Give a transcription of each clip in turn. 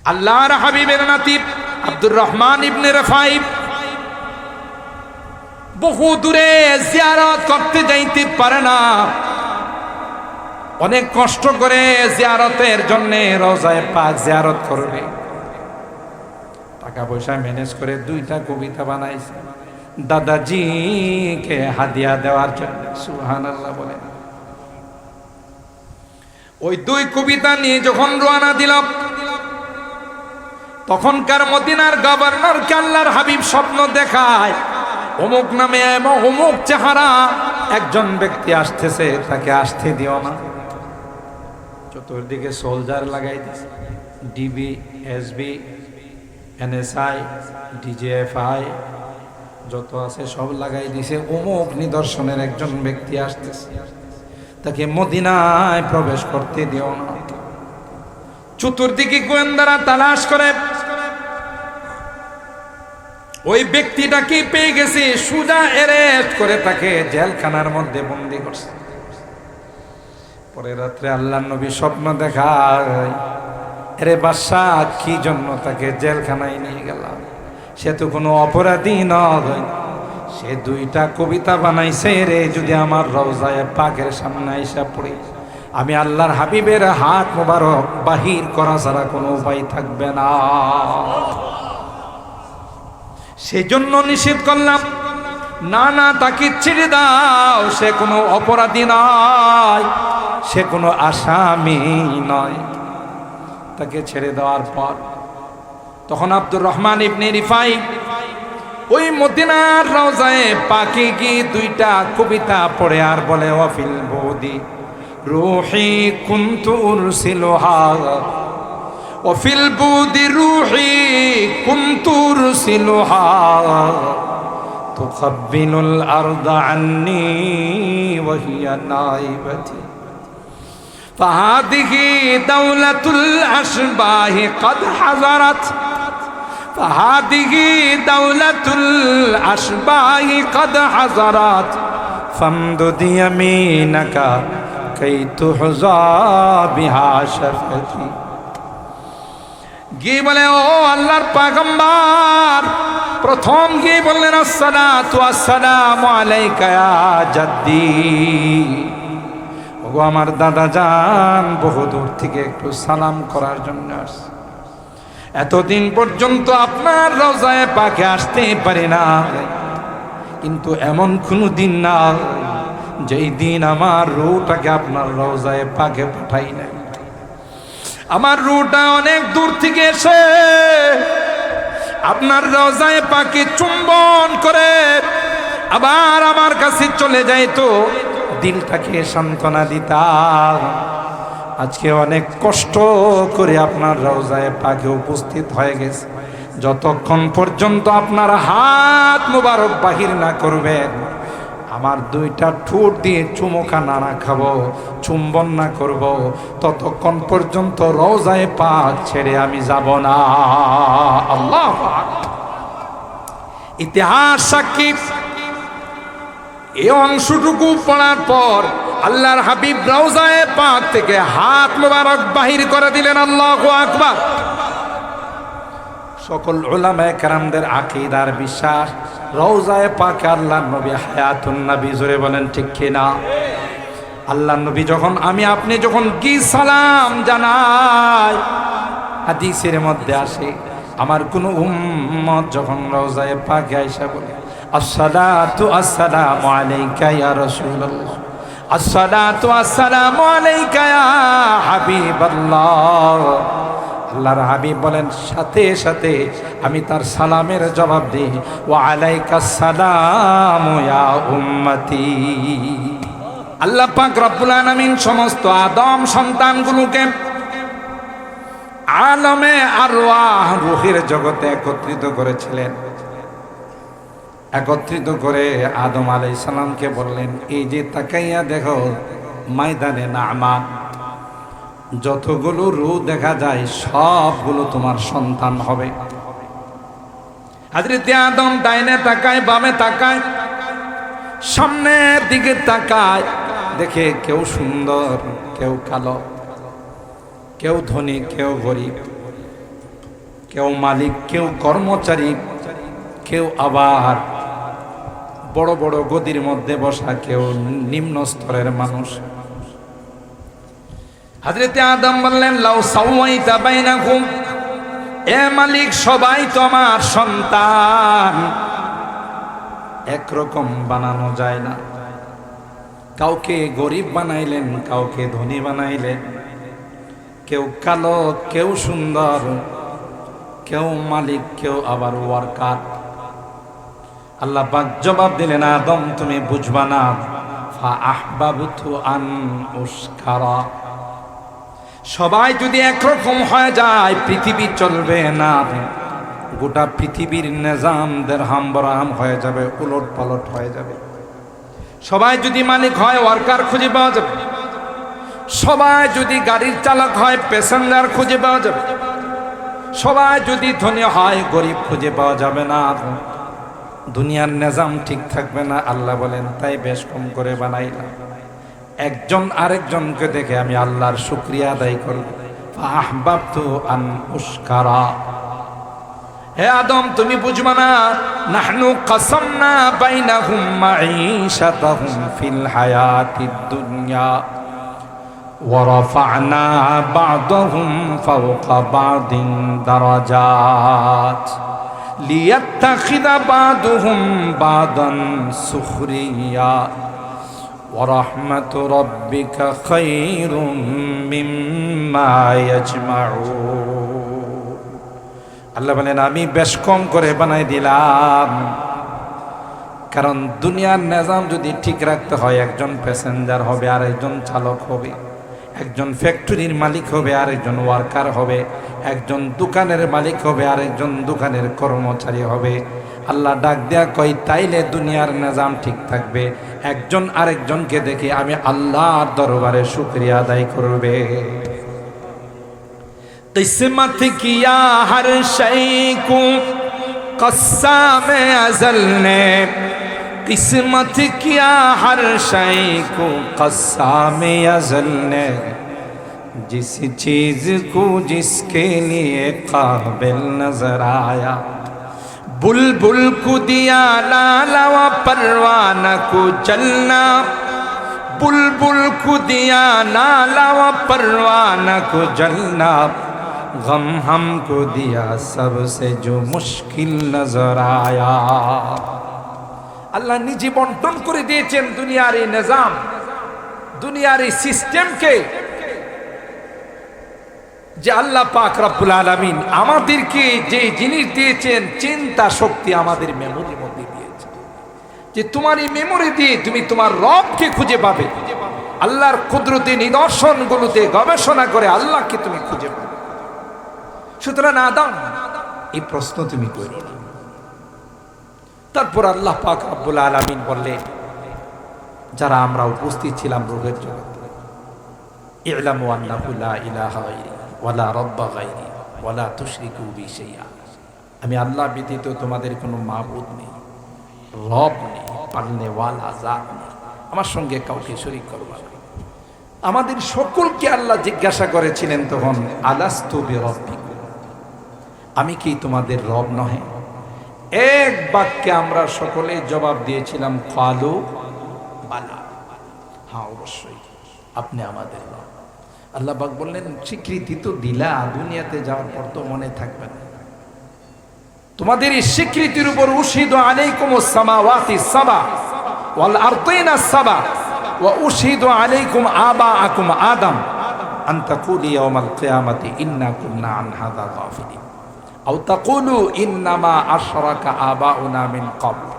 আল্লাহর হাবিবের নাতি আব্দুর রহমান ইবনে রফাই বহু দূরে জিয়ারত করতে যাইতে পারে না, অনেক কষ্ট করে জিয়ারতের জন্য রওজায়ে পাক জিয়ারত করবে। টাকা পয়সা ম্যানেজ করে দুইটা কবিতা বানাইছে দাদাজিকে হাদিয়া দেওয়ার জন্য। সুবহানাল্লাহ বলে। ওই দুই কবিতা নিয়ে যখন রওনা দিল, তখনকার মদিনার গভর্নরকে আল্লাহর হাবিব স্বপ্ন দেখায়, অমুক নামে এবং অমুক চেহারা একজন ব্যক্তি আসতেছে, তাকে আসতে দিও না। চতুর্দিকে সোলজার লাগাই দিছে, ডিবি, এসবি, এনএসআই, ডিজিএফআই যত আছে সব লাগাই দিছে। অমুক নিদর্শনের একজন ব্যক্তি আসতেছে, তাকে মদিনায় প্রবেশ করতে দিও না। চতুর্দিকে গোয়েন্দারা তালাশ করে ওই ব্যক্তিটাকে পেয়ে গেছে, সুজা অ্যারেস্ট করে তাকে জেলখানার মধ্যে বন্দী করছে। পরে রাত্রে আল্লাহর নবী স্বপ্ন দেখায়, আরে বাদশাহ কি জন্য তাকে জেলখানায় নিয়ে গেলাম? সে তো কোনো অপরাধী নয়, সে দুইটা কবিতা বানাইছে রে। যদি আমার রওজায়ে পাকের সামনে আইসা পড়ি, আমি আল্লাহর হাবিবের হাত মোবারক বাহির করা ছাড়া কোনো উপায় থাকবে না। সেই জন্য নিষেধ করলাম, না না তাকে ছেড়ে দাও, সে কোনো অপরাধী নয়, সে কোনো আসামি নয়। তাকে ছেড়ে দেওয়ার পর তখন আব্দুর রহমান ইবনে রিফাই ওই মদিনার রওজায়ে পাকে গিয়ে দুইটা কবিতা পড়ে আর বলে, ওয়াফিল বুদি রুহি কুনতু উরসিলুহা, ওয়াফিল বুদি রুহি কুনতু উরসিলুহা, তুকাব্বিলুল আরদা আন্নি ওয়া হিয়া নাইবাতি, ফাহাদিহি দাওলাতুল আশবাহি কদ হাজারাত, ফাহাদিহি দাওলাতুল আশবাহি কদ হাজারাত, ফামদুদ ইয়ামিনাকা কাই তুহজা বিহা শাফাতি। গিয়ে বলে, ও আল্লাহর পয়গম্বর, প্রথম গিয়ে বললেন, আসসালাতু আসসালামু আলাইকা ইয়া জাদ্দি, ওগো আমার দাদা যান, বহু দূর থেকে একটু সালাম করার জন্য আসছে। এতদিন পর্যন্ত আপনার রওজায়ে পাকে আসতে পারি না, কিন্তু এমন কোনো দিন না যেই দিন আমার রূহটাকে আপনার রওজায়ে পাকে পাঠাই নাই। আমার রূহটা অনেক দূর থেকে এসে আপনার রওজায়ে পাকে চুম্বন করে আবার আমার কাছে চলে যায়, তো দিলটাকে সান্ত্বনা দিতাম। আজকে অনেক কষ্ট করে আপনার রওজায়ে পাকে উপস্থিত হয়ে গেছে, যতক্ষণ পর্যন্ত আপনার হাত মোবারক বাহির না করবেন, আমার দুইটা ঠোঁট দিয়ে চুমুখানা না খাবো, চুম্বন না করব, ততক্ষণ পর্যন্ত রওজায়ে পাক ছেড়ে আমি যাব না। আল্লাহু আকবার। ইতিহাস সাক্ষী, এই অংশটুকু পড়ার পর আল্লাহর হাবিব রওজায়ে পাক থেকে হাত মোবারক বাহির করে দিলেন। আল্লাহু আকবার। সকল উলামায়ে কেরামদের আকীদার বিশ্বাস, রওজায়ে পাকে আল্লাহর নবী হায়াতুন নবী। জোরে বলেন ঠিক কিনা? আল্লাহর নবী যখন আপনি যখন কি সালাম জানাই, হাদিসের মধ্যে আসে, আমার কোন উম্মত যখন রওজায়ে পাকে আয়েশা বলে, আসসালাতু আসসালামু আলাইকা ইয়া রাসূলুল্লাহ, আসসালাতু আসসালামু আলাইকা ইয়া হাবিবাল্লাহ, আল্লাহর হাবিব বলেন, সাথে সাথে আমি তার সালামের জবাব দিই, ওয়া আলাইকাস সালাম ইয়া উম্মতি। আল্লাহ পাক রব্বুল আলামিন সমস্ত আদম সন্তানগুলোকে আলমে আরওয়াহ, রূহের জগতে একত্রিত করেছিলেন। একত্রিত করে আদম আলাইহিস সালামকে বললেন, এই যে তাকাইয়া দেখো ময়দানে নামাত, যতগুলো রূহ দেখা যায় সবগুলো তোমার সন্তান হবে। হযরত আদম ডাইনে তাকায়, বামে তাকায়, সামনের দিকে তাকায়, দেখে কেউ সুন্দর, কেউ কালো, কেউ ধনী, কেউ গরিব, কেউ মালিক, কেউ কর্মচারী, কেউ আবার বড় বড় গদির মধ্যে বসা, কেউ নিম্ন স্তরের মানুষ। হযরতে আদম বললেন, লাউ সাওয়াইতা বাইনাকুম, এ মালিক সবাই তো আমার সন্তান, একরকম বানানো যায় না। কাউকে গরিব বানাইলেন, কাউকে ধনী বানাইলেন, কেউ কালো, কেউ সুন্দর, কেউ মালিক, কেউ আবার ওয়ার্কার। আল্লাহ পাক জবাব দিলেন, আদম তুমি বুঝবা না, ফা আহবাবতু আন উশকারা। সবাই যদি একরকম হয়ে যায় পৃথিবী চলবে না, গোটা পৃথিবীর নিজাম দেরহাম বরহাম হয়ে যাবে, উলট পালট হয়ে যাবে। সবাই যদি মালিক হয় ওয়ার্কার খুঁজে পাওয়া যাবে, সবাই যদি গাড়ির চালক হয় প্যাসেঞ্জার খুঁজে পাওয়া যাবে, সবাই যদি ধনী হয় গরিব খুঁজে পাওয়া যাবে না, দুনিয়ার নিজাম ঠিক থাকবে না। আল্লাহ বলেন, তাই বেশ কম করে বানাইলাম, একজন আরেকজনকে দেখে আমি আল্লাহর শুকরিয়া আদায় করব। ফাহবাবতু আন উশকারা। হে আদম তুমি বুঝবা না, নাহনু কাসামনা বাইনাহুম মাঈশাতাহুম ফিল হায়াতিদ দুনিয়া ওয়া রাফা'না বা'দাহুম ফাওকা বা'দিন দারাজাত লিয়াত্তাখিযা বা'দুহুম বা'দান সুখরিয়া ওয়া রাহমাতু রাব্বিকা খায়রুম মিম্মা ইয়াজমাউন। আল্লাহ বলেন, আমি বেশ কম করে বানাই দিলাম, কারণ দুনিয়ার নিজাম যদি ঠিক রাখতে হয়, একজন প্যাসেঞ্জার হবে আর একজন চালক হবে, একজন ফ্যাক্টরির মালিক হবে আর একজন ওয়ার্কার হবে, একজন দোকানের মালিক হবে আর একজন দোকানের কর্মচারী হবে। আল্লাহ ডাক দেয়া কই, তাইলে দুনিয়ার নিজাম ঠিক থাকবে, একজন আরেকজনকে দেখে আমি আল্লাহর দরবারে শুকরিয়া আদায় করবে। किस्मत किया हर शय को कस्साम अज़ल ने, किस्मत किया हर शय को कस्साम अज़ल ने, जिस चीज को जिसके लिए काबिल नजर आया, बुलबुल को दिया लाला व परवाना को जलना, बुलबुल को दिया लाला व परवाना को जलना, गम हमको दिया सबसे जो मुश्किल नजर आया। আল্লাহ নিজে বন্টন করে দিয়েছেন দুনিয়ার এই নিজাম, দুনিয়ার এই সিস্টেমকে, যে আল্লাহ পাক রব্বুল আলামিন আমাদেরকে যে জিনিস দিয়েছেন, চিন্তা শক্তি আমাদের মেমোরির মধ্যে দিয়েছেন, যে তোমার এই মেমোরি দিয়ে তুমি তোমার রবকে খুঁজে পাবে। আল্লাহর কুদরতি নিদর্শনগুলোতে গবেষণা করে আল্লাহকে তুমি খুঁজে পাবে। সুতরাং আদম, এই প্রশ্ন তুমি করো না। তারপর আল্লাহ পাক রব্বুল আলামিন বললেন, যারা আমরা উপস্থিত ছিলাম রূহের জগতে, ই'লামু আন্নাহু লা ইলাহা গায়রি ওয়া লা রাব্বা গায়রি ওয়া লা তুশরিকু বি শাইআ। আমি আল্লাহ ব্যতীত তোমাদের কোনো মাবুদ নেই, রব নেই, পালনেওয়ালা জাত নেই, আমার সঙ্গে কাউকে শরীক করবা না। আমাদের সকলকে আল্লাহ জিজ্ঞাসা করেছিলেন তখন, আলাস্তু বিরাব্বিকুম, আমি কি তোমাদের রব নহে? এক বাক্যে আমরা সকলে জবাব দিয়েছিলাম, কালু বালা, হ্যাঁ অবশ্যই আপনি আমাদের রব। আল্লাহ পাক বললেন, স্বীকৃতি তো দিলা, দুনিয়াতে যাওয়ার পর তো মনে থাকবে না। তোমাদের এই স্বীকৃতির উপর উশহিদু আলাইকুমুস সামাওয়াতি সাবা ওয়াল আরদিনা সাবা ওয়া উশহিদু আলাইকুম আবাআকুম আদম আন তাকুলু ইয়াওমাল কিয়ামাতি ইন্না কুন্না আন হাযা গাফিলিন আও তাকুলু ইন্নামা আশরাকা আবাউনা মিন ক্বাবল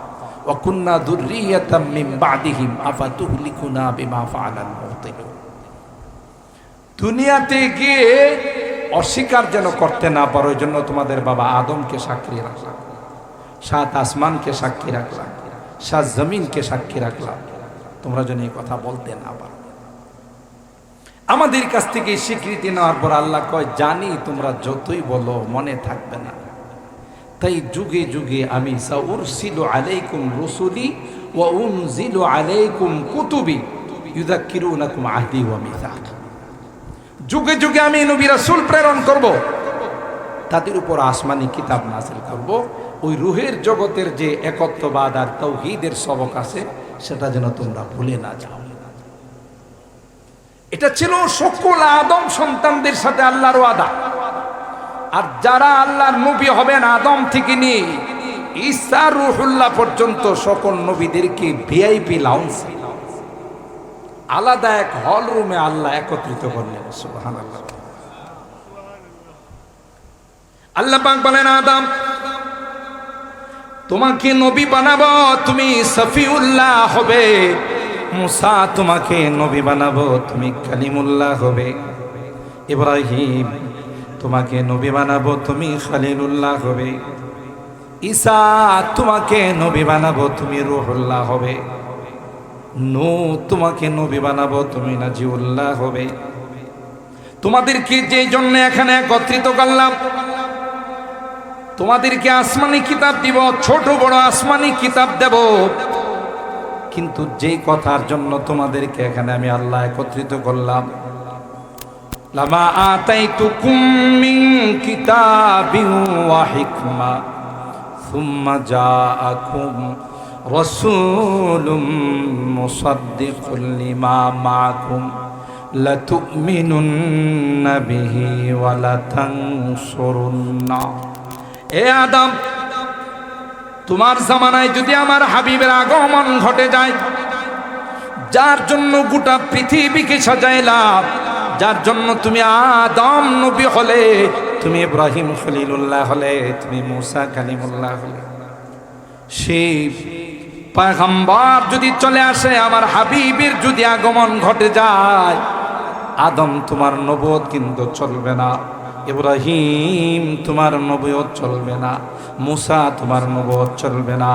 ওয়া কুন্না যুররিয়াতাম মিন বা'দিহিম আফাতুহলিকুনা বিমা ফাআলাল মুবতিলুন। দুনিয়াতে গিয়ে অস্বীকার যেন করতে না পারো, এই জন্য তোমাদের বাবা আদমকে সাক্ষী রাখলাম, সাত আসমানকে সাক্ষী রাখলাম, সাত জমিনকে সাক্ষী রাখলাম, তোমরা যেন এই কথা বলতে না পারো। আমাদের কাছ থেকে স্বীকৃতি নেওয়ার পর আল্লাহ কয়, জানি তোমরা যতই বলো মনে থাকবে না, তাই যুগে যুগে আমি সাউরসিলু আলাইকুম রুসুলি ওয়া উনজিলু আলাইকুম কুতুবি ইউযাক্কিরুনাকুম আহদি ওয়া মিসাক। যুগে যুগে আমি নবী রাসূল প্রেরণ করব, তাদের উপর আসমানি কিতাব নাযিল করব। ওই রুহের জগতের যে একত্ববাদ আর তাওহীদের সবক আছে সেটা যেন তোমরা ভুলে না যাও। এটা ছিল সকল আদম সন্তানদের সাথে আল্লাহর ওয়াদা। আর যারা আল্লাহর নবী হবেন আদম থেকে নিয়ে ঈসা রূহুল্লাহ পর্যন্ত সকল নবীদেরকে ভিআইপি লাউঞ্জ আলাদা এক হল রুমে আল্লাহ একত্রিত করলেন। সুবহানাল্লাহ। আল্লাহ পাক বলেন, আদম তোমাকে নবী বানাবো, তুমি সফিউল্লাহ হবে। মুসা তোমাকে নবী বানাবো, তুমি কালিমুল্লাহ হবে। ইব্রাহিম তোমাকে নবী বানাবো, তুমি খলিলুল্লাহ হবে। ঈসা তোমাকে নবী বানাবো, তুমি রূহুল্লাহ হবে। নূহ তোমাকে নবী বানাবো, তুমি নাজিউল্লাহ হবে। তোমাদেরকে যে জন্য এখানে একত্রিত করলাম, তোমাদেরকে আসমানি কিতাব দিব, ছোট বড় আসমানি কিতাব দেব। কিন্তু যেই কথার জন্য তোমাদেরকে এখানে আমি আল্লাহ একত্রিত করলাম, লামা আতাইতুকুম মিন কিতাবিন ওয়া হিকমা সুম্মা জাআকুম রাসূলুম মুসাদ্দিকুল লিমা মাআকুম লাতুমিনুন্না বিহি ওয়া লাতানসুরুন্না। এ আদম, তোমার জামানায় যদি আমার হাবিবের আগমন ঘটে যায়, যার জন্য গোটা পৃথিবীকে সাজাইলাম, যার জন্য তুমি আদম নবী হলে, তুমি ইব্রাহিম খলিলুল্লাহ হলে, তুমি মুসা কালিমুল্লাহ হলে, সেই পয়গম্বর যদি চলে আসে, আমার হাবিবের যদি আগমন ঘটে যায়, আদম তোমার নবুয়ত কিন্তু চলবে না, ইব্রাহিম তোমার নবুয়ত চলবে না, মুসা তোমার নবুয়ত চলবে না।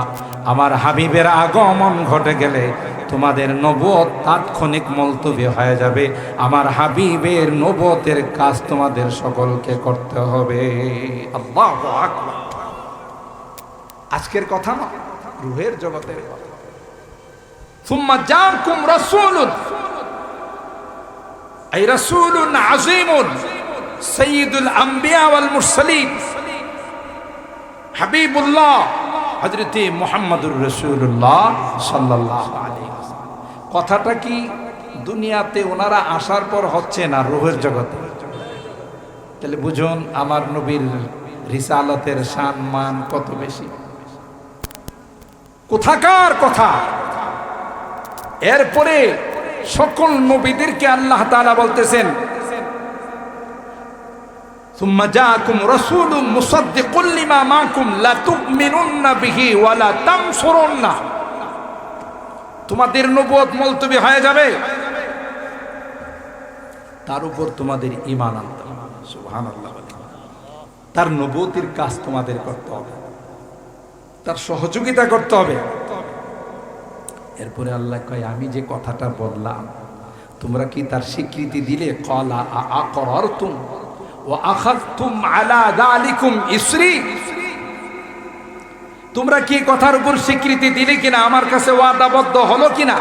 আমার হাবিবের আগমন ঘটে গেলে তোমাদের নবুয়ত তাৎক্ষণিক মুলতবি হয়ে যাবে। আমার হাবিবের নবুয়তের কাজ তোমাদের সকলকে করতে হবে। আল্লাহু আকবার। আজকের কথা না, রূহের জগতের কথা। সুম্মা জাআকুম রাসূলুন, আই রাসূলুন আযীমুন সাইয়্যিদুল আম্বিয়া ওয়াল মুরসালিন হাবিবুল্লাহ হযরতে মুহাম্মদুর রাসূলুল্লাহ সাল্লাল্লাহু আলাইহি ওয়াসাল্লাম। কথাটা কি দুনিয়াতে ওনারা আসার পর হচ্ছে না, রূহের জগতে? তাহলে বুঝুন আমার নবীর রিসালাতের শান মান কত বেশি। কোথাকার কথা। এরপরে সকল নবীদেরকে আল্লাহ তাআলা বলতেছেন, সুম্মা জাআকুম রাসূলুম মুসাদ্দিকুল লিমা মাআকুম লাতুমিনুন্না বিহি ওয়া লাতানসুরুন্না। তোমাদের নবুয়ত মুলতবি হয়ে যাবে, তার উপর তোমাদের ঈমান আনতে হবে। সুবহানাল্লাহ। তার নবুয়তের কাজ তোমাদের করতে হবে, তার সহযোগিতা করতে হবে। এরপরে আল্লাহ কয়, আমি যে কথাটা বললাম তোমরা কি তার স্বীকৃতি দিলে? ক্বালা আআকরারতুম ওয়া আখাযতুম আলা যালিকুম ইসরি। তোমরা কি কথার উপর স্বীকৃতি দিলে কিনা? আমার কাছে ওয়াদাবদ্ধ হলো কিনা?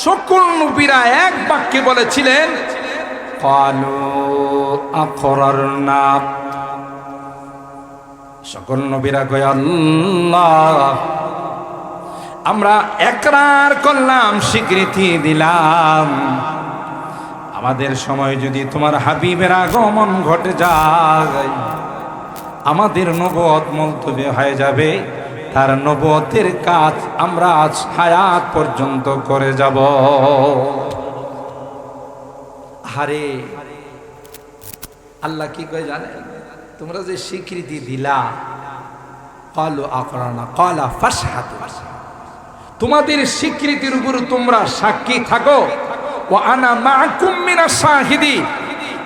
সকল নবীরা এক বাক্যে বলেছিলেন, ক্বালু আকরারনা। সকল নবীরা কয়, আল্লাহ আমরা একরার করলাম, স্বীকৃতি দিলাম। আমাদের সময় যদি তোমার হাবিবের আগমন ঘটে যায়, আমাদের নবুয়ত মুলতবি হয়ে যাবে, তার নবুয়তের কাজ আমরা আজ হায়াত পর্যন্ত করে যাব। আরে আল্লাহ কি কয় জানেন? তোমরা যে স্বীকৃতি দিলা, ক্বালু আকরারনা ক্বালা ফাশহাদু, তোমাদের স্বীকৃতির উপর তোমরা সাক্ষী থাকো। ওয়া আনা মাআকুম মিনাশ শাহিদিন,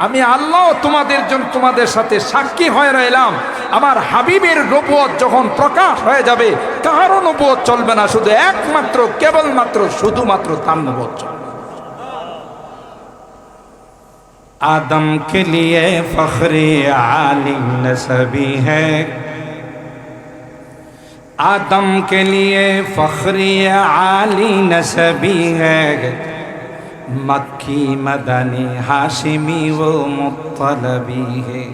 আমি আল্লাহ তোমাদের সাথে সাক্ষী হয়ে রইলাম। আমার হাবিবের নবুয়ত যখন প্রকাশ হয়ে যাবে, কারো নবুয়ত চলবে না, শুধু একমাত্র কেবলমাত্র শুধুমাত্র তার নবুয়ত চলবে। आदम के लिए फख्रे आली नसबी है, आदम के लिए फख्रे आली नसबी है, मक्की मदनी हाशिमी वो मुत्तलबी है।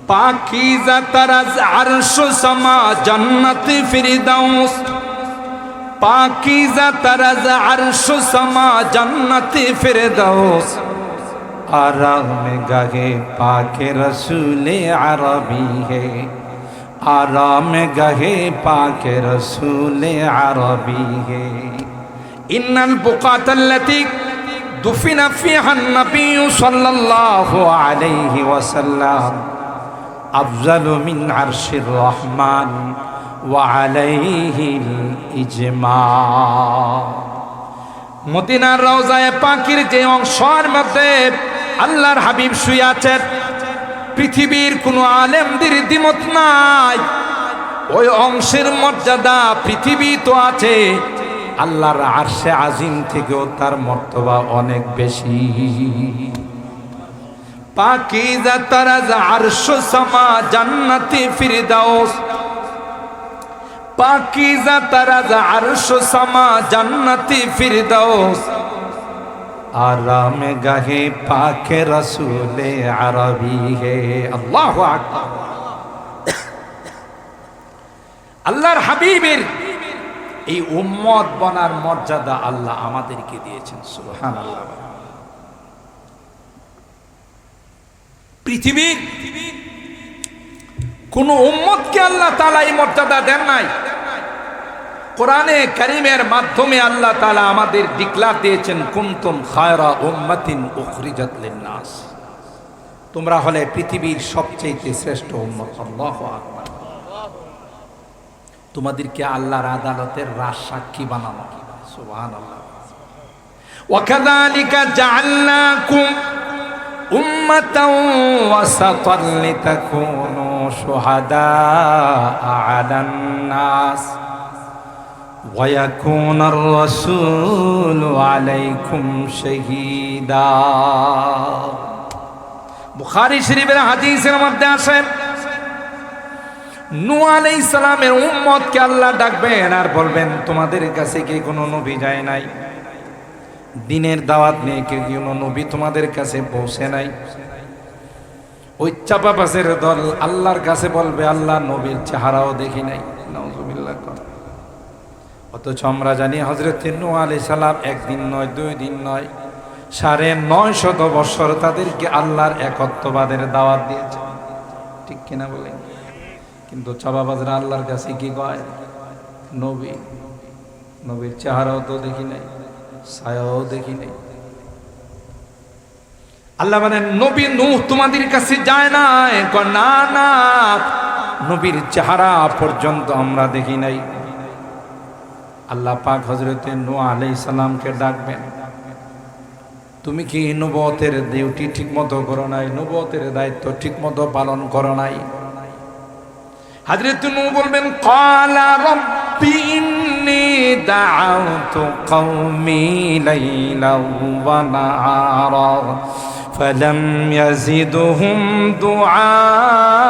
পাকিজা তারাজ আরশ সামা জান্নাত ফিরদাউস, পাকিজা তারাজ আরশ সামা জান্নাত ফিরদাউস, आराम गाहे पाके रसूले अरबी है, आराम गाहे पाके रसूले अरबी है। इन्नल बुकातल्लती दुफिना फीहा नबी सल्लल्लाहु अलैहि वसल्लम अफजलु मिन अर्शिर रहमान व अलैहिल इजमा। মদিনার রওজায়ে পাকের যে অংশের মধ্যে আল্লাহর হাবিব শুয়ে আছেন, পৃথিবীর কোনো আলেমদের দ্বিমত নাই। ওই অংশের মর্যাদা পৃথিবী তো আছে, আল্লাহর আরশে আজিম থেকেও তার মর্তবা অনেক বেশি। পাকিজা তারাজ আরশ সামা জান্নাতি ফিরদাউস, पाकीज़ा तराज़ अर्श समा जन्नती फिरदौस, आराम गाहे पाके रसूले अरबी है। अल्लाहु আকবার। আল্লাহর হাবিবের এই উম্মত বনার মর্যাদা আল্লাহ আমাদেরকে দিয়েছেন। সুবহানাল্লাহ। পৃথিবীর কোন উম্মতকে আল্লাহ তাআলা এই মর্যাদা দেন নাই। কোরআনে কারীমের মাধ্যমে আল্লাহ তাআলা আমাদের ডিক্লার দিয়েছেন, কুনতুম খায়রা উম্মাতিন উখরিজাত লিন-নাস, তোমরা হলে পৃথিবীর সবচেয়ে শ্রেষ্ঠ উম্মত। আল্লাহু আকবার। তোমাদেরকে আল্লাহর আদালতের রাজসাক্ষী বানানো। সুবহানাল্লাহ। ওয়া কাযালিকা জাআলনাকুম উম্মাতাও ওয়াসাতান লিতাকুনু শুহাদা আলান নাস ওয়া ইয়াকুনার রাসূলু আলাইকুম শাহীদা। বুখারী শরীফের হাদিসের মধ্যে আছে, নূহ আলাইহিস সালামের উম্মতকে আল্লাহ ডাকবেন আর বলবেন, তোমাদের কাছে কি কোনো নবী যায় নাই? দিনের দাওয়াত নিয়ে কি কোনো নবী তোমাদের কাছে পৌঁছে নাই? ওই চাপাবাসের দল আল্লাহর কাছে বলবে, আল্লাহ নবীর চেহারাও দেখি নাই। নাউযুবিল্লাহ। অথচ আমরা জানি হযরত নূহ আলাইহিস সালাম একদিন নয়, 2 দিন নয়, 950 বছর তাদেরকে আল্লাহর একত্ববাদের দাওয়াত দিয়েছে। ঠিক কিনা বলেন? কিন্তু চাপাবাজরা আল্লাহর কাছে কি কয়? নবী। নবীর চেহারাও তো দেখি নাই, ছায়াও দেখি নাই। আল্লাহ বলেন, নবী নূহ তোমাদের কাছে যায় না? না না, নবীর চেহারা পর্যন্ত আমরা দেখি নাই। আল্লাহ পাক হযরত নূহ আলাইহিস সালামকে ডাকবেন, তুমি কি নবুয়তের ডিউটি ঠিকমতো করো নাই? নবুয়তের দায়িত্ব ঠিকমতো পালন করো নাই? হযরত নূহ বলবেন, ক্বালা রাব্বি ইন্নী দাআউতু কওমি লাইলান ওয়া নাহারা ফালাম ইয়াজিদহুম দুআই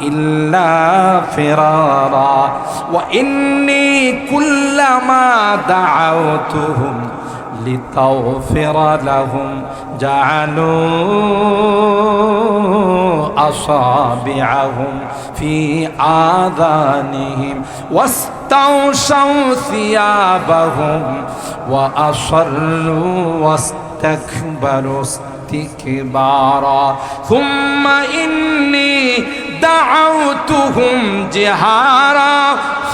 ইল্লা ফিরারা ওয়া ইন্নী কুল্লামা দাআউতুহুম لتغفر لهم جعلوا أصابعهم في آذانهم واستغشوا ثيابهم وأصروا واستكبروا استكبارا ثم إني دعوتهم جهارا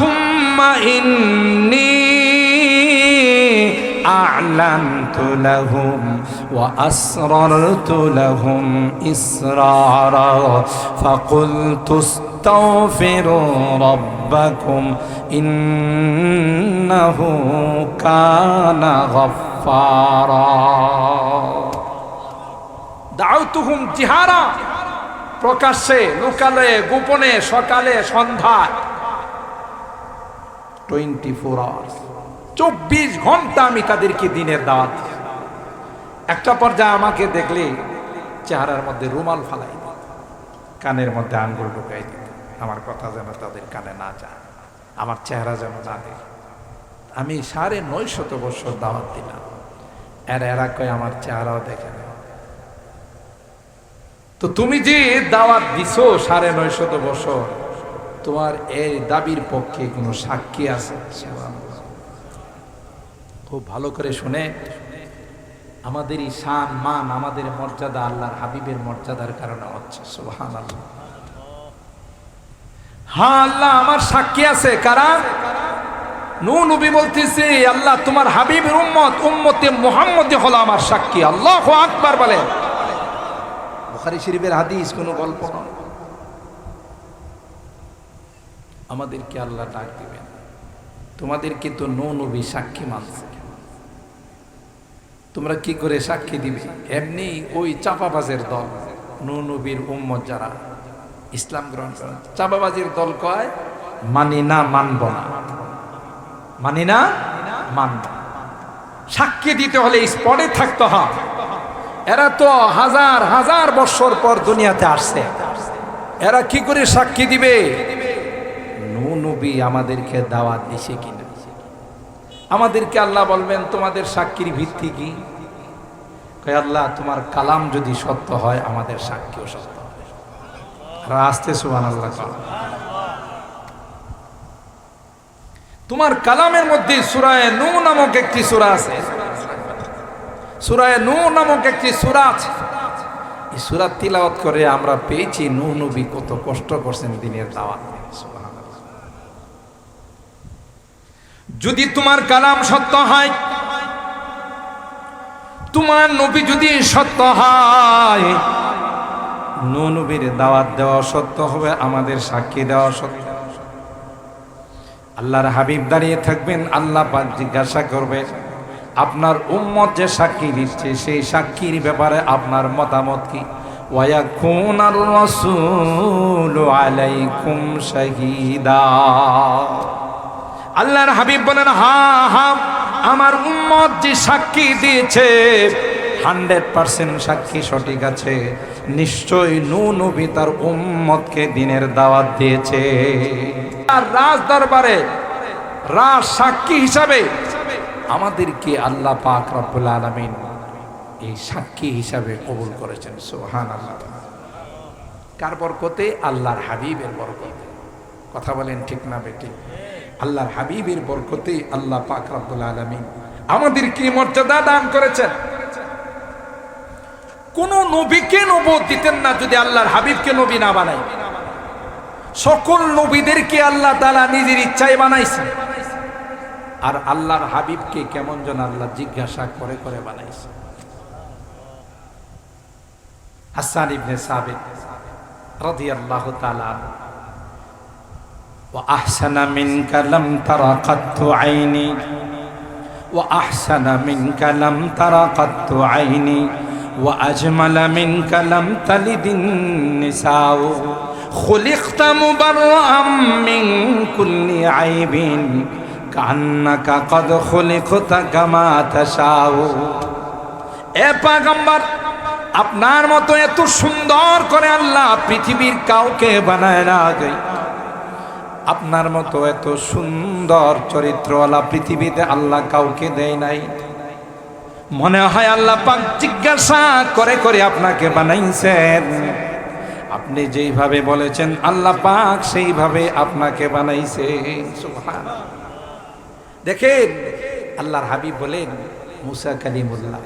ثم إني أعلنت لهم وأسررت لهم إسرارا فقلت استغفروا ربكم إنه كان غفارا دعوتهم جهارا প্রকাশ্যে, লোকালয়ে, গোপনে, সকালে, সন্ধ্যায়, 24 আওয়ার্স, 24 ঘন্টা আমি তাদেরকে দিনের দাওয়াত। একটা পর্যায়ে আমাকে দেখলে চেহারার মধ্যে রুমাল ফালাই দিত, কানের মধ্যে আঙ্গুল ঢুকাই দিত, আমার কথা যেন তাদের কানে না যায়, আমার চেহারা যেন না দেখে। আমি 950 বছর দাওয়াত দিলাম, এরা কয় আমার চেহারাও দেখে না। তো তুমি যে দাওয়াত দিছো ৯৫০ বছর, তোমার এই দাবির পক্ষে কোনো সাক্ষী আছে? খুব ভালো করে শুনে, আমাদের এই শান মান, আমাদের মর্যাদা আল্লাহর হাবিবের মর্যাদার কারণে হচ্ছে। সুবহানাল্লাহ। হ্যাঁ, আল্লাহ আমার সাক্ষী আছে। কারা? নূহ নবী বলতেছে, আল্লাহ তোমার হাবিবের উম্মতে মুহাম্মদী হলো আমার সাক্ষী। আল্লাহু আকবার বলে। বুখারী শরীফের হাদিস, কোনো গল্প নয়। আমাদেরকে আল্লাহ ডাক দিবেন, তোমাদেরকে তো নূহ নবী সাক্ষী মানছে, তোমরা কি করে সাক্ষী দিবে? এমনি ওই চাপাবাজের দল, নূহ নবীর উম্মত যারা ইসলাম গ্রহণ করে, চাপাবাজের দল কয় মানি না, মানব না, মানি না, মানব। সাক্ষী দিতে হলে স্পটে থাকতে হয়। এরা তো হাজার হাজার বছর পর দুনিয়াতে আসছে, এরা কি করে সাক্ষী দিবে নূহ নবী আমাদেরকে দাওয়াত দিছে কিনা? আমাদেরকে আল্লাহ বলবেন তোমাদের সাক্ষীর ভিত্তি কি? কয় আল্লাহ তোমার কালাম যদি সত্য হয় আমাদের সাক্ষীও সত্য হবে। আস্তে সুবহানাল্লাহ। তোমার কালামের মধ্যে সূরা নূহ নামক একটি সূরা আছে, সূরা নূহ নামক একটি সূরা আছে। এই সূরা তিলাওয়াত করে আমরা পেয়েছি নূহ নবী কত কষ্ট করছেন দিনের দাওয়াত। যদি তোমার কালাম সত্য হয়, তোমার নবী যদি সত্য হয়, নূহ নবীর দাওয়াত দেওয়া সত্য হবে, আমাদের সাক্ষী দেওয়া সত্য। আল্লাহর হাবিব দাঁড়িয়ে থাকবেন, আল্লাহ পাক জিজ্ঞাসা করবে আপনার উম্মত যে সাক্ষী দিচ্ছে সেই সাক্ষীর ব্যাপারে আপনার মতামত কি? ওয়ায়াকুনার রাসূলু আলাইকুম শাহীদা। আল্লাহর হাবিব বলেন, হ্যাঁ হ্যাঁ, আমার উম্মত যে সাক্ষী দিয়েছে 100% সাক্ষী সঠিক আছে, নিশ্চয়ই নূহ নবী তার উম্মতকে দ্বীনের দাওয়াত দিয়েছে। আর রাজ দরবারে রাজ সাক্ষী হিসাবে আমাদেরকে আল্লাহ পাক রব্বুল আলামিন এই সাক্ষী হিসাবে কবুল করেছেন। সুবহানাল্লাহ। কার বরকতে? আল্লাহর হাবিবের বরকতে। কথা বলেন ঠিক না বেটি? আল্লাহর হাবিবের বরকতে আল্লাহ পাক রব্বুল আলামিন আমাদেরকে মর্যাদা দান করেছেন। কোন নবীকে নবুয়ত দিতেন না যদি আল্লাহর হাবিবকে নবী না বানাই। সকল নবীদেরকে আল্লাহ তাআলা নিজের ইচ্ছায় বানাইছেন, আর আল্লাহর হাবিবকে কেমন যেন আল্লাহ জিজ্ঞাসা করে করে বানাইছেন। হাসান ইবনে সাবিত রাদিয়াল্লাহু তাআলা, ওয়া আহসানা মিনকা লাম তারা কাত্তু আইনি, ওয়া আহসানা মিনকা লাম তারা কাত্তু আইনি, ওয়া আজমালা মিনকা লাম তালিদিন নিসাউ, খুলিকতা মুবাররাম মিন কুল্লি আইবিন কান্নাকা কদ খুলিকতা কামা তাশাউ। এ পয়গম্বর, আপনার মতো এত সুন্দর করে আল্লাহ পৃথিবীর কাউকে বানায় না। আপনার মতো এত সুন্দর চরিত্রওয়ালা পৃথিবীতে আল্লাহ কাউকে দেয় নাই। মনে হয় আল্লাহ পাক জিজ্ঞাসা করে করে আপনাকে বানাইছেন। আপনি যেইভাবে বলেছেন আল্লাহ পাক সেইভাবে আপনাকে বানাইছে। সুবহানাল্লাহ। দেখেন আল্লাহর হাবিব বলেন, মুসা কালিমুল্লাহ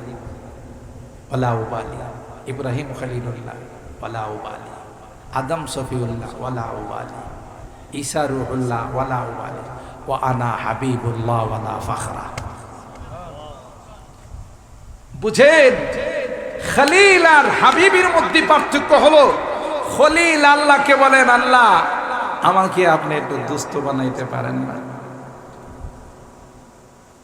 ওয়ালা উবালি, ইব্রাহিম খলিলুল্লাহ ওয়ালা উবালি, আদম সফিউল্লাহ ওয়ালা উবালি, ঈসা রূহুল্লাহ ওয়ালা উবালি, ওয়া আনা হাবিবুল্লাহ ওয়ালা ফখরা। বুঝেন, খলিল আর হাবিবের মধ্যে পার্থক্য হলো, খলিল আল্লাহকে বলেন আল্লাহ আমাকে আপনি একটু দোস্ত বানাইতে পারেন না।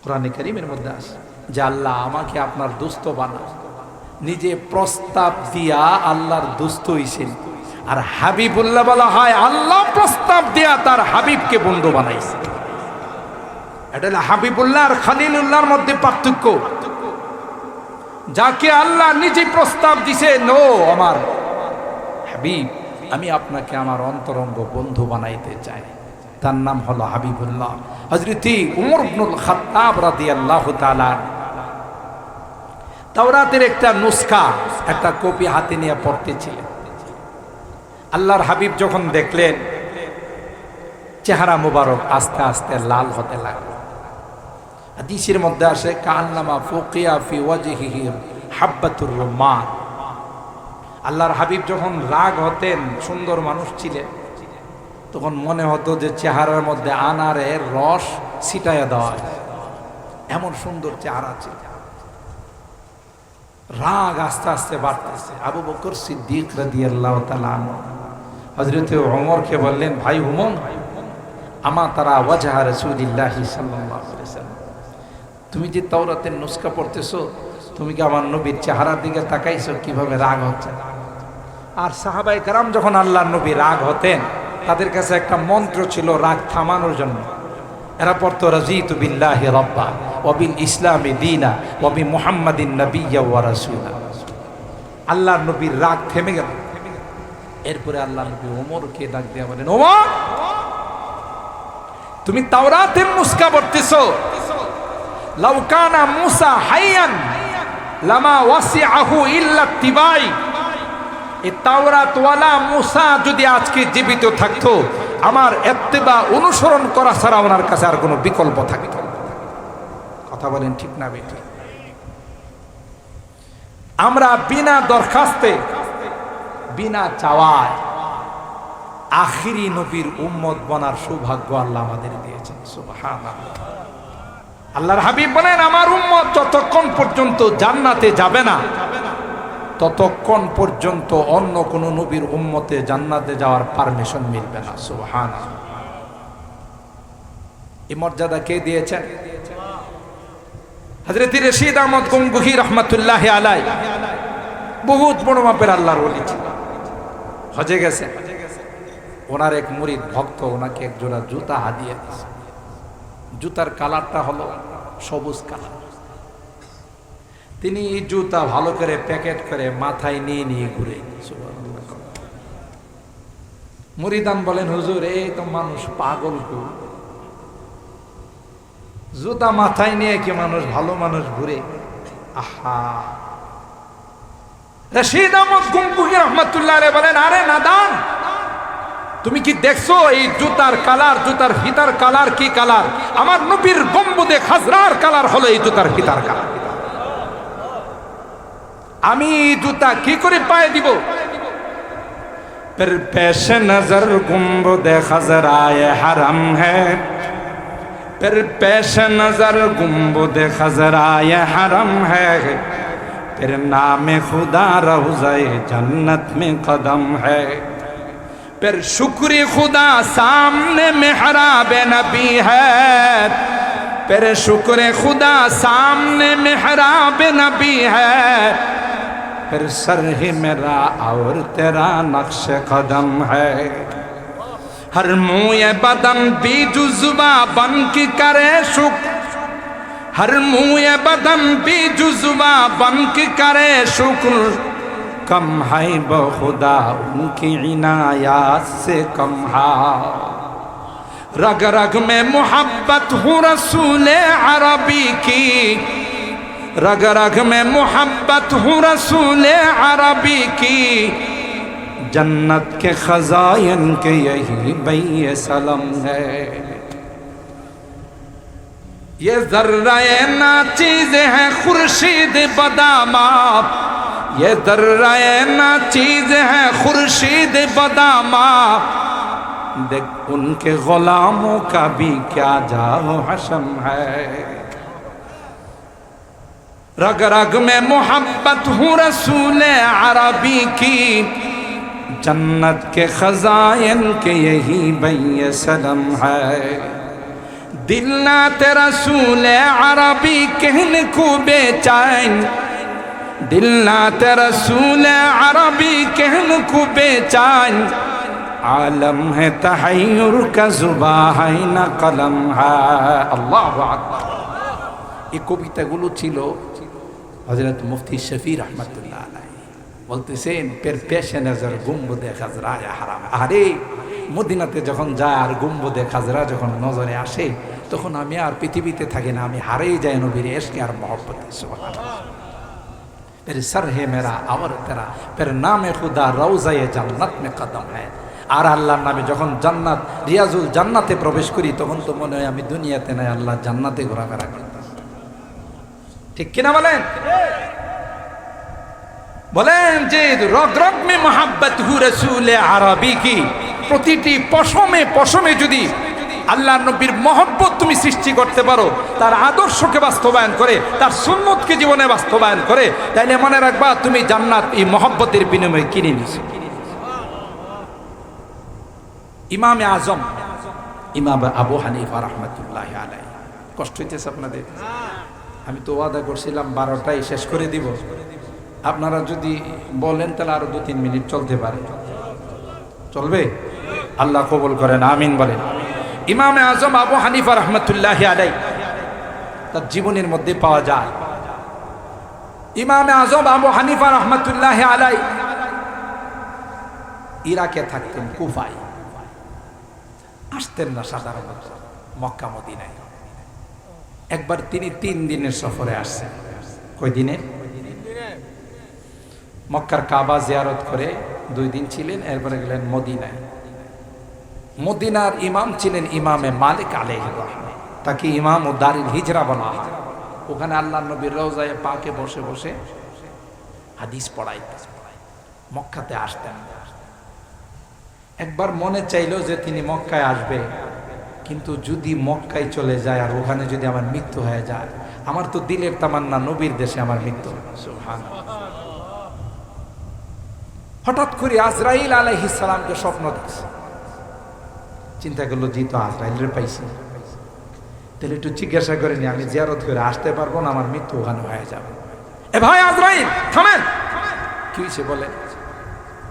কোরআনে কারীমের মধ্যে আছে যে আল্লাহ আমাকে আপনার দোস্ত বানান। নিজে প্রস্তাব দিয়া আল্লাহর দোস্ত হইছেন। আর হাবিবুল্লাহ বলা হয় আল্লাহ প্রস্তাব দিয়া তার হাবিবকে বন্ধু বানাইছে। এটা হলো হাবিবুল্লাহ আর খলিলুল্লাহর মধ্যে পার্থক্য। যাকে আল্লাহ নিজে প্রস্তাব দিছে, নো আমার হাবিব, আমি আপনাকে আমার অন্তরঙ্গ বন্ধু বানাইতে চাই, তার নাম হলো হাবিবুল্লাহ। হযরত উমর ইবনুল খাত্তাব রাদিয়াল্লাহু তাআলা তাওরাতের একটা নুসখা, একটা কপি হাতে নিয়ে পড়তেছিলেন। আল্লাহর হাবিব যখন দেখলেন চেহারা মুবারক আস্তে আস্তে লাল হতে লাগলো, হাদিসের মধ্যে আসে কান্নামা ফুকিয়া ফি ওয়াজহিহি হাব্বাতুর রুম্মান। আল্লাহর হাবিব যখন রাগ হতেন, সুন্দর মানুষ ছিলেন, তখন মনে হতো যে চেহারার মধ্যে আনারের রস ছিটাইয়া দেওয়া, এমন সুন্দর চেহারা ছিল। রাগ আস্তে আস্তে বাড়তেছে। আবু বকর সিদ্দিক রাদিয়াল্লাহু তাআলা আনহু হযরত ওমরকে বললেন, ভাই ওমর, আমা তারা ওয়াজহা রাসূলিল্লাহি সাল্লাল্লাহু আলাইহি ওয়াসাল্লাম, তুমি যে তাওরাতের নুসখা পড়তেছো, তুমি কি আমার নবীর চেহারার দিকে তাকাইছো কিভাবে রাগ হচ্ছে? আর সাহাবায়ে কেরাম যখন আল্লাহর নবী রাগ হতেন, তাদের কাছে একটা মন্ত্র ছিল রাগ থামানোর জন্য। এরা পড়তো রাজিতু বিল্লাহি রাব্বা ওয়া বিল ইসলামি দীনা ওয়া বি মুহাম্মাদিন নাবিয়্যা ওয়া রাসূলা। আল্লাহর নবীর রাগ থেমে গেল। এরপরে আল্লাহর নবী ওমরকে ডাক দিয়ে বলেন, ওমর, তুমি তাওরাতের নুসখা পড়তেছো, লাউ কানা মূসা হাইয়ান লামা ওয়াসিআহু ইল্লা ইত্তিবাই। এই তাওরাত ওয়ালা মূসা যদি আজকে জীবিত থাকতো, আমার ইত্তিবা অনুসরণ করা ছাড়া ওনার কাছে আর কোনো বিকল্প থাকতো না। কথা বলেন ঠিক না বেঠিক? আমরা বিনা দরখাস্তে, বিনা চাওয়ায় আখিরি নবীর উম্মত বনার সৌভাগ্য আল্লাহ আমাদের দিয়েছেন। সুবহানাল্লাহ। আল্লাহর হাবিব বলেন, আমার উম্মত যতক্ষণ পর্যন্ত জান্নাতে যাবে না, ততক্ষণ পর্যন্ত অন্য কোন নবীর উম্মতে জান্নাতে যাওয়ার পারমিশন মিলবে না। সুবহানাল্লাহ। এই মর্যাদা কে দিয়েছেন? হযরত রশিদ আহমদ গঙ্গুহি রাহমাতুল্লাহি আলাইহি বহুত বড় মাপের আল্লাহর ওলি ছিলেন, হজে গেছে। ওনার এক মুরিদ ভক্ত ওনাকে এক জোড়া জুতা হাদিয়া দিয়েছে। জুতার কালারটা হলো সবুজ কালার। তিনি এই জুতা ভালো করে প্যাকেট করে মাথায় নিয়ে নিয়ে ঘুরে। মুরিদান বলেন, হুজুর, এই তো মানুষ পাগল গো, জুতা মাথায় নিয়ে কি মানুষ, ভালো মানুষ ঘুরে? আহা। রশিদ আহমদ গঙ্গুহি রাহমাতুল্লাহ আলাইহি বলেন, আরে নাদান, তুমি কি দেখছো এই জুতার কালার, জুতার ফিতার কালার কি কালার? আমার নবীর গম্বুদে খাজরার কালার হলো এই জুতার ফিতার কালার। আমি জুতা কি করে পায়ে দিব? फिर पेश नजर गुंबद खजराए हरम है, फिर पेश नजर गुंबद खजराए हरम है, फिर नाम खुदा रौज़ाए जन्नत में कदम है, फिर शुक्र खुदा सामने मेहराब नबी है, फिर शुक्र खुदा सामने मेहराब नबी है, फिर सर ही मेरा और तेरा नक्श कदम है, हर मुँह बदन भी जुज़्वा बन की करे शुक्र, हर मुँह बदन भी जुज़्वा बन की करे शुक्र, कम है बहुदा उनकी इनायात से कम है, रग रग में मोहब्बत हूँ रसूल अरबी की, रग रग में मोहब्बत हूँ रसूल अरबी की, जन्नत के खजाइन के यही बैय सलम है, ये ज़र्रा-ए नाचीज़ है खुर्शीद बदामाप, ये ज़र्रा-ए नाचीज़ है खुर्शीद बदामाप, देख उनके गुलामों का भी क्या जाओ हशम है, रग रग में मोहब्बत हूँ रसूल अरबी की, जन्नत के खजाइन के यही बैय सलम है, दिल ना तेरा रसूल अरबी कहने को बेचैन, दिल ना तेरा रसूल अरबी कहने को बेचैन, आलम है तहय्युर का जुबा है ना कलम है। अल्लाहु আকবার। এই কবিতাগুলো ছিল হযরত মুফতি শফি রহমাতুল্লাহ আলাইহি বলতেছেন, পের পেশে নজর গুম্বদে খাজরা হারাম। আরে মদিনাতে যখন যায় আর গুম্বদে খাজরা যখন নজরে আসে, তখন আমি আর পৃথিবীতে থাকি না, আমি হারিয়ে যাই নবীর ইশকে আর মহব্বতে। সুবহানাল্লাহ। फिर सर है मेरा और तेरा फिर नाम खुदा रौज़ाए जन्नत में कदम है। আর আল্লাহর নামে যখন জান্নাত রিয়াজুল জান্নাতে প্রবেশ করি তখন তো মনে হয় আমি দুনিয়াতে নাই, আল্লাহ জান্নাতে ঘোরাফেরা করতেছি। ঠিক কিনা বলেন? বলেন যে রগ রগ মে মোহাব্বত হু রসুল আরবি কি, প্রতিটি পশমে পশমে যদি আল্লাহর নবীর মহব্বত তুমি সৃষ্টি করতে পারো, তার আদর্শকে বাস্তবায়ন করে, তার সুন্নতকে জীবনে বাস্তবায়ন করে, তাইলে মনে রাখবা তুমি জান্নাত এই মহব্বতের বিনিময়ে কিনে নিছো। ইমামে আজম ইমাম আবু হানিফা রহমতুল্লাহ আলাইহি, কষ্ট হইতেছে আপনাদের? আমি তো ওয়াদা করছিলাম 12টায় শেষ করে দিব, আপনারা যদি বলেন তাহলে আরো 2-3 মিনিট চলতে পারে। চলবে? আল্লাহ কবুল করেন, আমিন বলেন। ইমামে আজম আবু হানিফা রহমতুল্লাহ আলাইহি তার জীবনের মধ্যে পাওয়া যায়। ইমামে আজম আবু হানিফা রহমতুল্লাহ আলাইহি ইরাকে থাকতেন, কুফায় আসতেন না সাধারণত মক্কা মদিনায়। একবার তিনি 3 দিনের সফরে আসছেন। কয় দিনে? মক্কার কাবা জিয়ারত করে 2 দিন ছিলেন, এরপরে গেলেন মদিনায়। মদিনার ইমাম ছিলেন ইমামে মালিক আলাইহির রহমত, তাকে ইমাম ও দারিল হিজরা বলা হয়। ওখানে আল্লাহ নবীর রওজায়ে পাকে বসে বসে হাদিস পড়াইতেন, মক্কাতে আসতেন। একবার মনে চাইলো যে তিনি মক্কায় আসবে, কিন্তু যদি মক্কায় চলে যায় আর ওখানে যদি আমার মৃত্যু হয়ে যায়, আমার তো দিলের তামান্না নবীর দেশে আমার মৃত্যু। সুবহানাল্লাহ। হঠাৎ করে আজরাইল আলাইহিস সালামকে স্বপ্ন দেখছে। চিন্তা করলো জি তো আজরাইলের পাইছি, তাহলে একটু জিজ্ঞাসা করেনি আমি জিয়ারত করে আসতে পারবো না, আমার মৃত্যু ওখানে হয়ে যাবে। এ ভাই আজরাইল থামেন, কি হয়েছে বলে?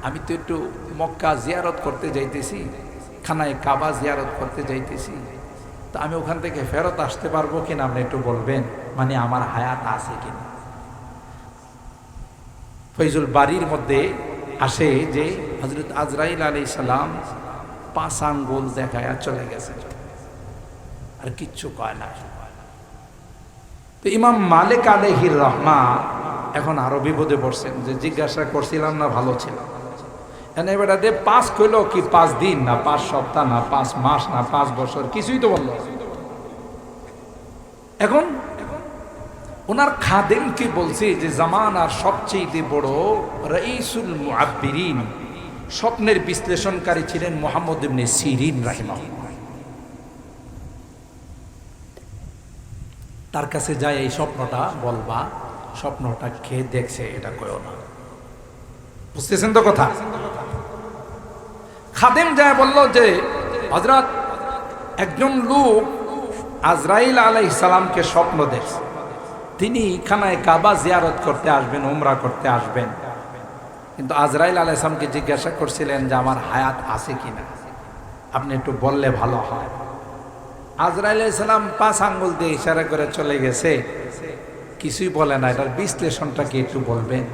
আমি তো একটু মক্কা জিয়ারত করতে যাইতেছি, খানায় কাবা জিয়ারত করতে যাইতেছি, তো আমি ওখান থেকে ফেরত আসতে পারবো কিনা আপনি একটু বলবেন, মানে আমার হায়াত আছে কিনা। ফৈজুল বাড়ির মধ্যে আসে যে হযরত আজরাইল আলাইহিস সালাম 5 আঙ্গুল দেখায়া চলে গেছে, আর কিচ্ছু কয় না। তো ইমাম মালিক আলাইহির রহমান এখন আরো বিপদে পড়ছেন যে জিজ্ঞাসা করছিলাম না ভালো ছিল, এবার 5 কইল কি 5 দিন না 5 সপ্তাহ না 5 মাস না 5 বছর, কিছুই তো বলল। এখন ওনার খাদেম কি বলছে যে জামানার সবচেয়ে বড় রাইসুল মুআব্বিরিন, স্বপ্নের বিশ্লেষণকারী ছিলেন মুহাম্মদ ইবনে সিরিন রাহিমাহুল্লাহ। তার কাছে যায় এই স্বপ্নটা বলবা, স্বপ্নটা কে দেখছে এটা কইও না। বুঝতেছেন তো কথা? খাদেম যায় বলল যে হযরত একজন লোক আজরাইল আলাইহিস সালামকে স্বপ্ন দেখছে, তিনি খানায় কাবা জিয়ারত করতে আসবেন, উমরা করতে আসবেন, কিন্তু আজরাইল আলাইহিস সালামকে জিজ্ঞাসা করছিলেন যে আমার হায়াত আছে কিনা, আপনি একটু বললে ভালো হয়। আজরাইল আলাইহিস সালাম 5 আঙ্গুল দিয়ে ইশারা করে চলে গেছে, কিছুই বলে না। এটার বিশ্লেষণটা কি একটু বলবেন?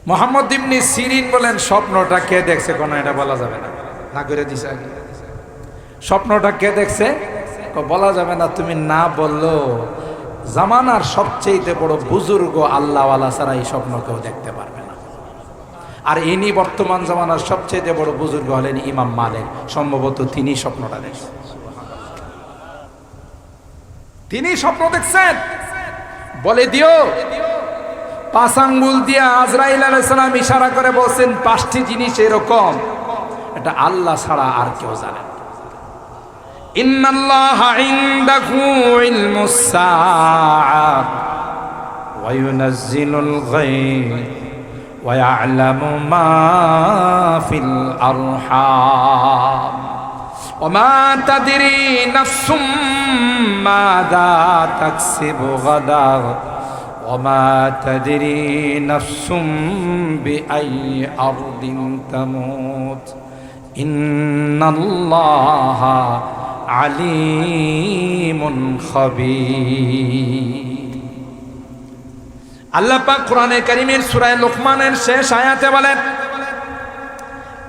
মুহাম্মদ ইবনে সিরিন বলেন স্বপ্নটা কে দেখছে কোনো এটা বলা যাবে না, না করে দিছে আগে। স্বপ্নটা কে দেখছে বলা যাবে না, তুমি না বললো জামানার সবচেয়ে বড় বুজুর্গ আল্লাহওয়ালা ছাড়া এই স্বপ্ন কেউ দেখতে পারবে না। আর ইনি বর্তমান জামানার সবচেয়ে বড় বুজুর্গ হলেন ইমাম মালিক, সম্ভবত তিনি স্বপ্নটা দেখছেন। তিনি স্বপ্ন দেখছেন, বলে দিও 5 আঙ্গুল দিয়ে আজরাইল আলাইহিস সালাম ইশারা করে বলছেন 5টি জিনিস এরকম, এটা আল্লাহ ছাড়া আর কেউ জানে না। ইন্নাল্লাহা ইনদাহু ইলমুস সাআহ ওয়া ইউনাজ্জিলুল গায়ব ওয়া ইয়ালামু মা ফিল আরহাম ওয়া মা তাদরি নাফসুম মাযা তাকসিবু গাদা وما تدري نفس بأي أرض تموت إن الله عليم خبير। আল্লাহ পাক কোরআনে কারীমের সূরা লুকমানের শেষ আয়াতে বলেন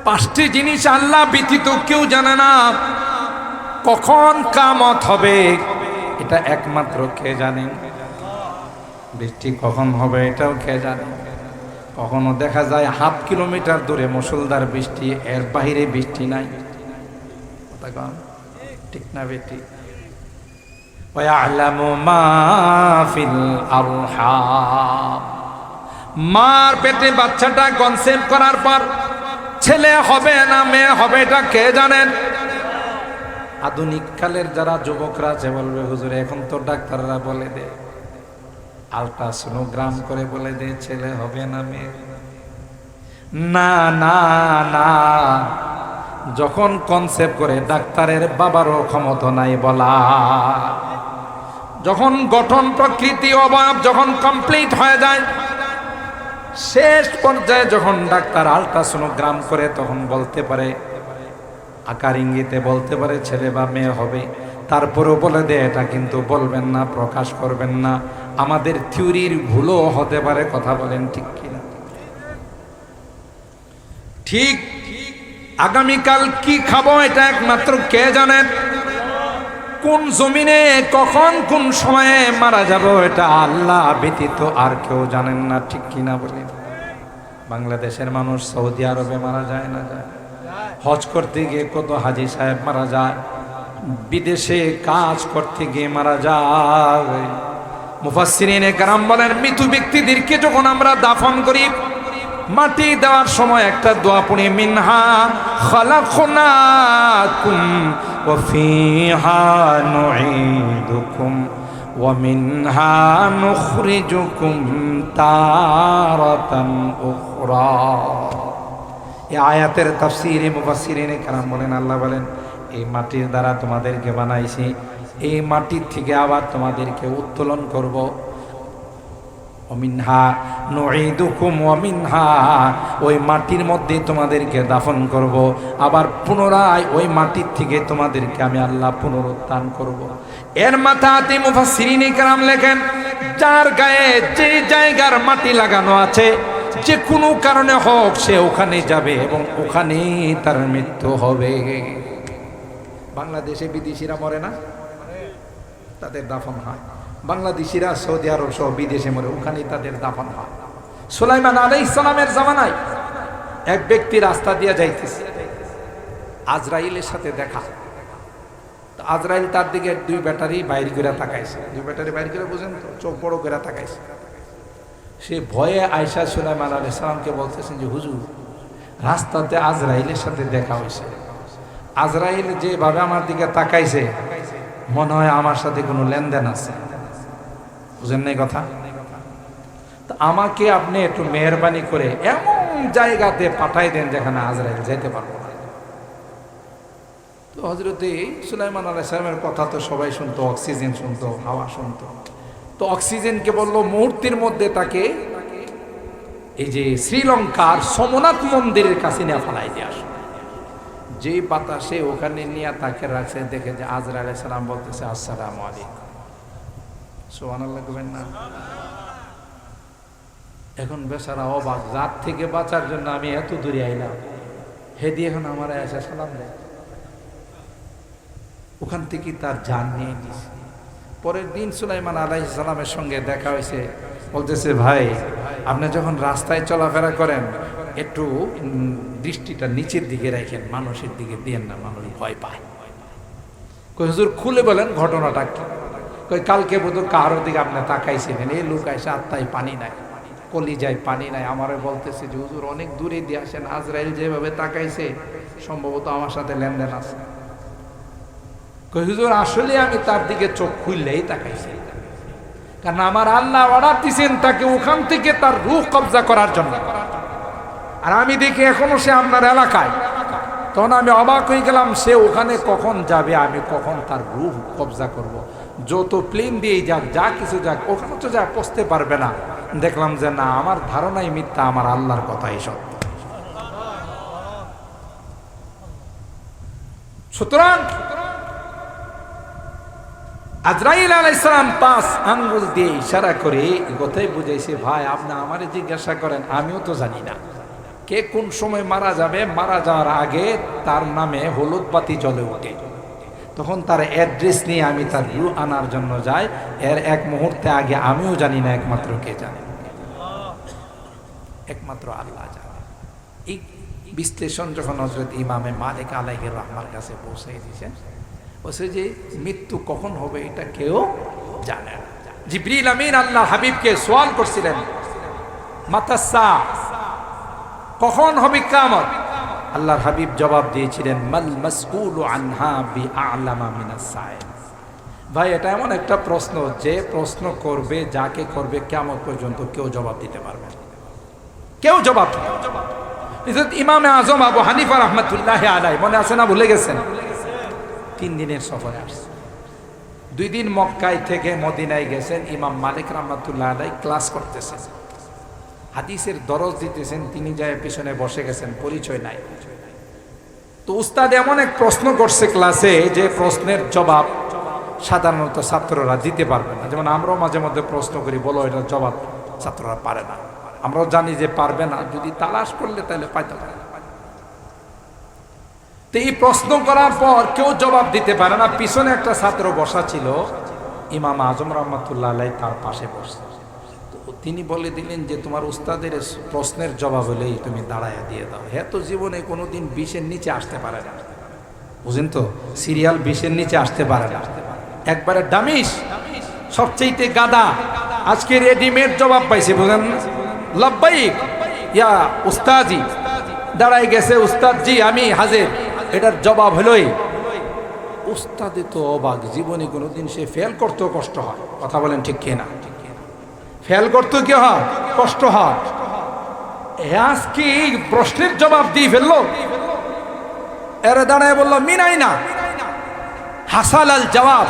5টি জিনিস আল্লাহ ব্যতীত কেউ জানে না, কখন কিয়ামত হবে এটা একমাত্র কে জানেন? বৃষ্টি কখন হবে এটাও কে জানে। কখনো দেখা যায় 1/2 কিলোমিটার দূরে মুষলধার বৃষ্টি, এর বাইরে বৃষ্টি নাই। কথা কন ঠিক না বেটি? ওয়া'লামু মা ফিল আরহাম, মার পেটে বাচ্চাটা কনসেপ্ট করার পর ছেলে হবে না মেয়ে হবে এটা কে জানেন? আধুনিক কালের যারা যুবকরা আছে বলবে হুজুর এখন তো ডাক্তাররা বলে দে, আল্ট্রাসোনোগ্রাম করে বলে দে ছেলে হবে না মেয়ে। না না না, যখন কনসেপ্ট করে ডাক্তারের বাবারও ক্ষমতা নাই বলা। যখন গঠন প্রকৃতি অবয়ব যখন কমপ্লিট হয়ে যায়, শেষ পর্যায়ে যখন ডাক্তার আল্ট্রাসোনোগ্রাম করে তখন বলতে পারে, আকার ইঙ্গিতে বলতে পারে ছেলে বা মেয়ে হবে, তারপরেও বলে দে এটা কিন্তু বলবেন না, প্রকাশ করবেন না। আমাদের থিওরির ভুলও হতে পারে। কথা বলেন ঠিক কিনা? ঠিক আগামীকাল কি খাবো এটা একমাত্র কে জানেন? কোন জমিনে কখন কোন সময়ে মারা যাব এটা আল্লাহ ব্যতীত আর কেউ জানেন না। ঠিক কিনা বলেন? বাংলাদেশের মানুষ সৌদি আরবে মারা যায় না যায়, হজ করতে গিয়ে কত হাজি সাহেব মারা যায়, বিদেশে কাজ করতে গিয়ে মারা যায়। মুফাসসিরিনে কেরাম বলেন মৃত্যু ব্যক্তিদেরকে যখন আমরা দাফন করি, মাটি দেওয়ার সময় একটা দোয়া পড়ি, মিনহা খালাকনাকুম ওয়া ফিহা নুঈদুকুম ওয়া মিনহা নুখরিজুকুম তারাতান উখরা। এই আয়াতের তাফসীরে মুফাসসিরিনে কেরাম বলেন, আল্লাহ বলেন এই মাটির দ্বারা তোমাদেরকে বানাইছি, এই মাটির থেকে আবার তোমাদেরকে উত্তোলন করব। ওমিনহা নুঈদুকুম ওয়া মিনহা, ওই মাটির মধ্যে তোমাদেরকে দাফন করব, আবার পুনরায় ওই মাটির থেকে তোমাদেরকে আমি আল্লাহ পুনরুত্থান করব। এর মাথাতে মুফাসসিরিনে কেরাম লেখেন, যার গায়ে যে জায়গার মাটি লাগানো আছে যে কোনো কারণে হোক সে ওখানে যাবে এবং ওখানেই তার মৃত্যু হবে। বাংলাদেশে বিদেশিরা মরে না, তাদের দাফন হয়। বাংলাদেশিরা সৌদি আরব সহ বিদেশে মরে, ওখানেই তাদের দাফন হয়। সুলাইমান আলাইহিস সালামের জামানায় এক ব্যক্তি রাস্তা দিয়ে যাইতেছে, আজরাইলের সাথে দেখা। আজরাইল তার দিকে 2 ব্যাটারি বাইর করে তাকাইছে। 2 ব্যাটারি বাইর করে বুঝেন তো, চোখ বড় করে তাকাইছে। সে ভয়ে আয়েশা সুলাইমান আলাইহিস সালামকে বলতেছেন যে হুজুর রাস্তাতে আজরাইলের সাথে দেখা হয়েছে, আজরাইল যেভাবে আমার দিকে তাকাইছে মনে হয় আমার সাথে কোনো লেনদেন আছে। বুঝেন নাই কথা? তো আমাকে আপনি একটু মেহরবানি করে এমন জায়গাতে পাঠাই দেন যেখানে আজরাইল যেতে পারবো না। তো হযরতে সুলাইমান আলাইহিস সালামের কথা তো সবাই শুনতো, অক্সিজেন শুনতো, হাওয়া শুনতো। তো অক্সিজেনকে বললো মুহূর্তের মধ্যে তাকে এই যে শ্রীলঙ্কার সোমনাথ মন্দিরের কাছে নিয়ে ফেলাই দিয়ে আসো। যেই বাতাসে ওখানে নিয়ে তাকে রাখছে, দেখে যে আজরাইল আলাইহিস সালাম বলতেছে আসসালামু আলাইকুম। সুবহানাল্লাহ কইবেন না? এখন বেচারা অবাক, রাত থেকে বাঁচার জন্য আমি এত দূরে আইলাম, হেদি এখন আমার আয়েশা সালাম দেয়। ওখান থেকে তার জান নিয়ে গেছে। পরের দিন সুলাইমান আলাইহিস সালামের সঙ্গে দেখা হয়েছে, বলতেছে ভাই আপনি যখন রাস্তায় চলাফেরা করেন একটু দৃষ্টিটা নিচের দিকে রাখেন, মানুষের দিকে দিয়েন না, মানুষ ভয় পায়। কই হুজুর খুলে বলেন ঘটনাটা কি? কই কালকে বোধহয় কারোর দিকে আপনি তাকাইছিলেন, এই লোক এসে আত্মায় পানি নাই, কলিজায় পানি নাই, আমারে বলতেছে যে হুজুর অনেক দূরে দিয়ে আসেন, আজরাইল যেভাবে তাকাইছে সম্ভবত আমার সাথে লেনদেন আছে। কই হুজুর আসলে আমি তার দিকে চোখ খুললেই তাকাইছি, কারণ আমার আল্লাহ অর্ডার দিয়েছেন তাকে ওখান থেকে তার রূহ কবজা করার জন্য, আর আমি দেখি এখনো সে আপনার এলাকায়। তখন আমি অবাক হয়ে গেলাম, সে ওখানে কখন যাবে, আমি কখন তার রূহ কবজা করব। যত প্লেন দিয়ে যাক, যা কিছু যাক, ওখানে তো যা পৌঁছতে পারবে না। দেখলাম যে না, আমার ধারণাই মিথ্যা, আমার আল্লাহর কথাই সত্য। সুতরাং আজরাইল আলাইহিস সালাম 5 আঙ্গুল দিয়ে ইশারা করে কথাই বুঝাইছে, ভাই আপনি আমারে জিজ্ঞাসা করেন, আমিও তো জানি না কে কোন সময় মারা যাবে। মারা যাওয়ার আগে তার নামে হলুদ বাতি জ্বলে ওঠে, তখন তার অ্যাড্রেস নিয়ে আমি তার রু আনার জন্য যাই। এর এক মুহূর্তে আগে আমিও জানি না, একমাত্র কে জানে? একমাত্র আল্লাহ জানে। এই বিশ্লেষণ যখন হযরত ইমামে মালিক আলাইহির রহমার কাছে পৌঁছে দিয়েছেন, বলছে যে মৃত্যু কখন হবে এটা কেউ জানে না। জিবরিল আমিন আল্লাহ হাবিবকে সওয়াল করছিলেন, মাতাসা, কখন হবে কিয়ামত? আল্লাহর হাবিব জবাব দিয়েছিলেন, মাল মাসউলু আনহা বিআলামা মিনাস সাইল। ভাই, এটা এমন একটা প্রশ্ন যে প্রশ্ন করবে, যাকে করবে, কিয়ামত পর্যন্ত কেউ জবাব দিতে পারবে না। কেউ জবাব দিতে পারবে না। ইমামে আজম আবু হানিফা রাহমাতুল্লাহি আলাইহি, মনে আছে না? ভুলে গেছেন? 3 দিনের সফরে আসছে। 2 দিন মক্কায় থেকে মদিনায় গেছেন। ইমাম মালিক রাহমাতুল্লাহি আলাইহি ক্লাস করতেছেন, হাদিসের দরজ দিতেছেন। তিনি যায় পিছনে বসে গেছেন, পরিচয় নাই। তো উস্তাদ এমন এক প্রশ্ন করছে ক্লাসে, যে প্রশ্নের জবাব সাধারণত ছাত্ররা দিতে পারবে না। যেমন আমরাও মাঝে মধ্যে প্রশ্ন করি, বলো এটার জবাব, ছাত্ররা পারে না। আমরাও জানি যে পারবে না, যদি তালাশ করলে তাহলে পাইতে পারে। তো এই প্রশ্ন করার পর কেউ জবাব দিতে পারে না। পিছনে একটা ছাত্র বসা ছিল, ইমাম আজম রাহমাতুল্লাহ আলাইহি তার পাশে বসে। তিনি বলে দিলেন যে তোমার উস্তাদের প্রশ্নের জবাব হলেই তুমি দাঁড়াইয়া দিয়ে দাও। হ্যাঁ, তো জীবনে কোনোদিন 20-এর নিচে আসতে পারে না, বুঝেন তো? সিরিয়াল 20-এর নিচে আসতে পারে না, একবারে ডামিস, সবচেয়ে গাদা। আজকে রেডিমেড জবাব পাইছে, বুঝেন? লাব্বাইক ইয়া উস্তাজি, দাঁড়াই গেছে, উস্তাদ জি আমি হাজির। এটার জবাব হলোই, উস্তাদে তো অবাক, জীবনে কোনোদিন সে ফেল করতেও কষ্ট হয়। কথা বলেন ঠিক কিনা? ফেল করতে কি হয়? কষ্ট হয়। আজকে প্রশ্নের জবাব দিয়ে ফেললো। এর দাঁড়ায় বললো, মিনাই না হাসাল আল জবাব,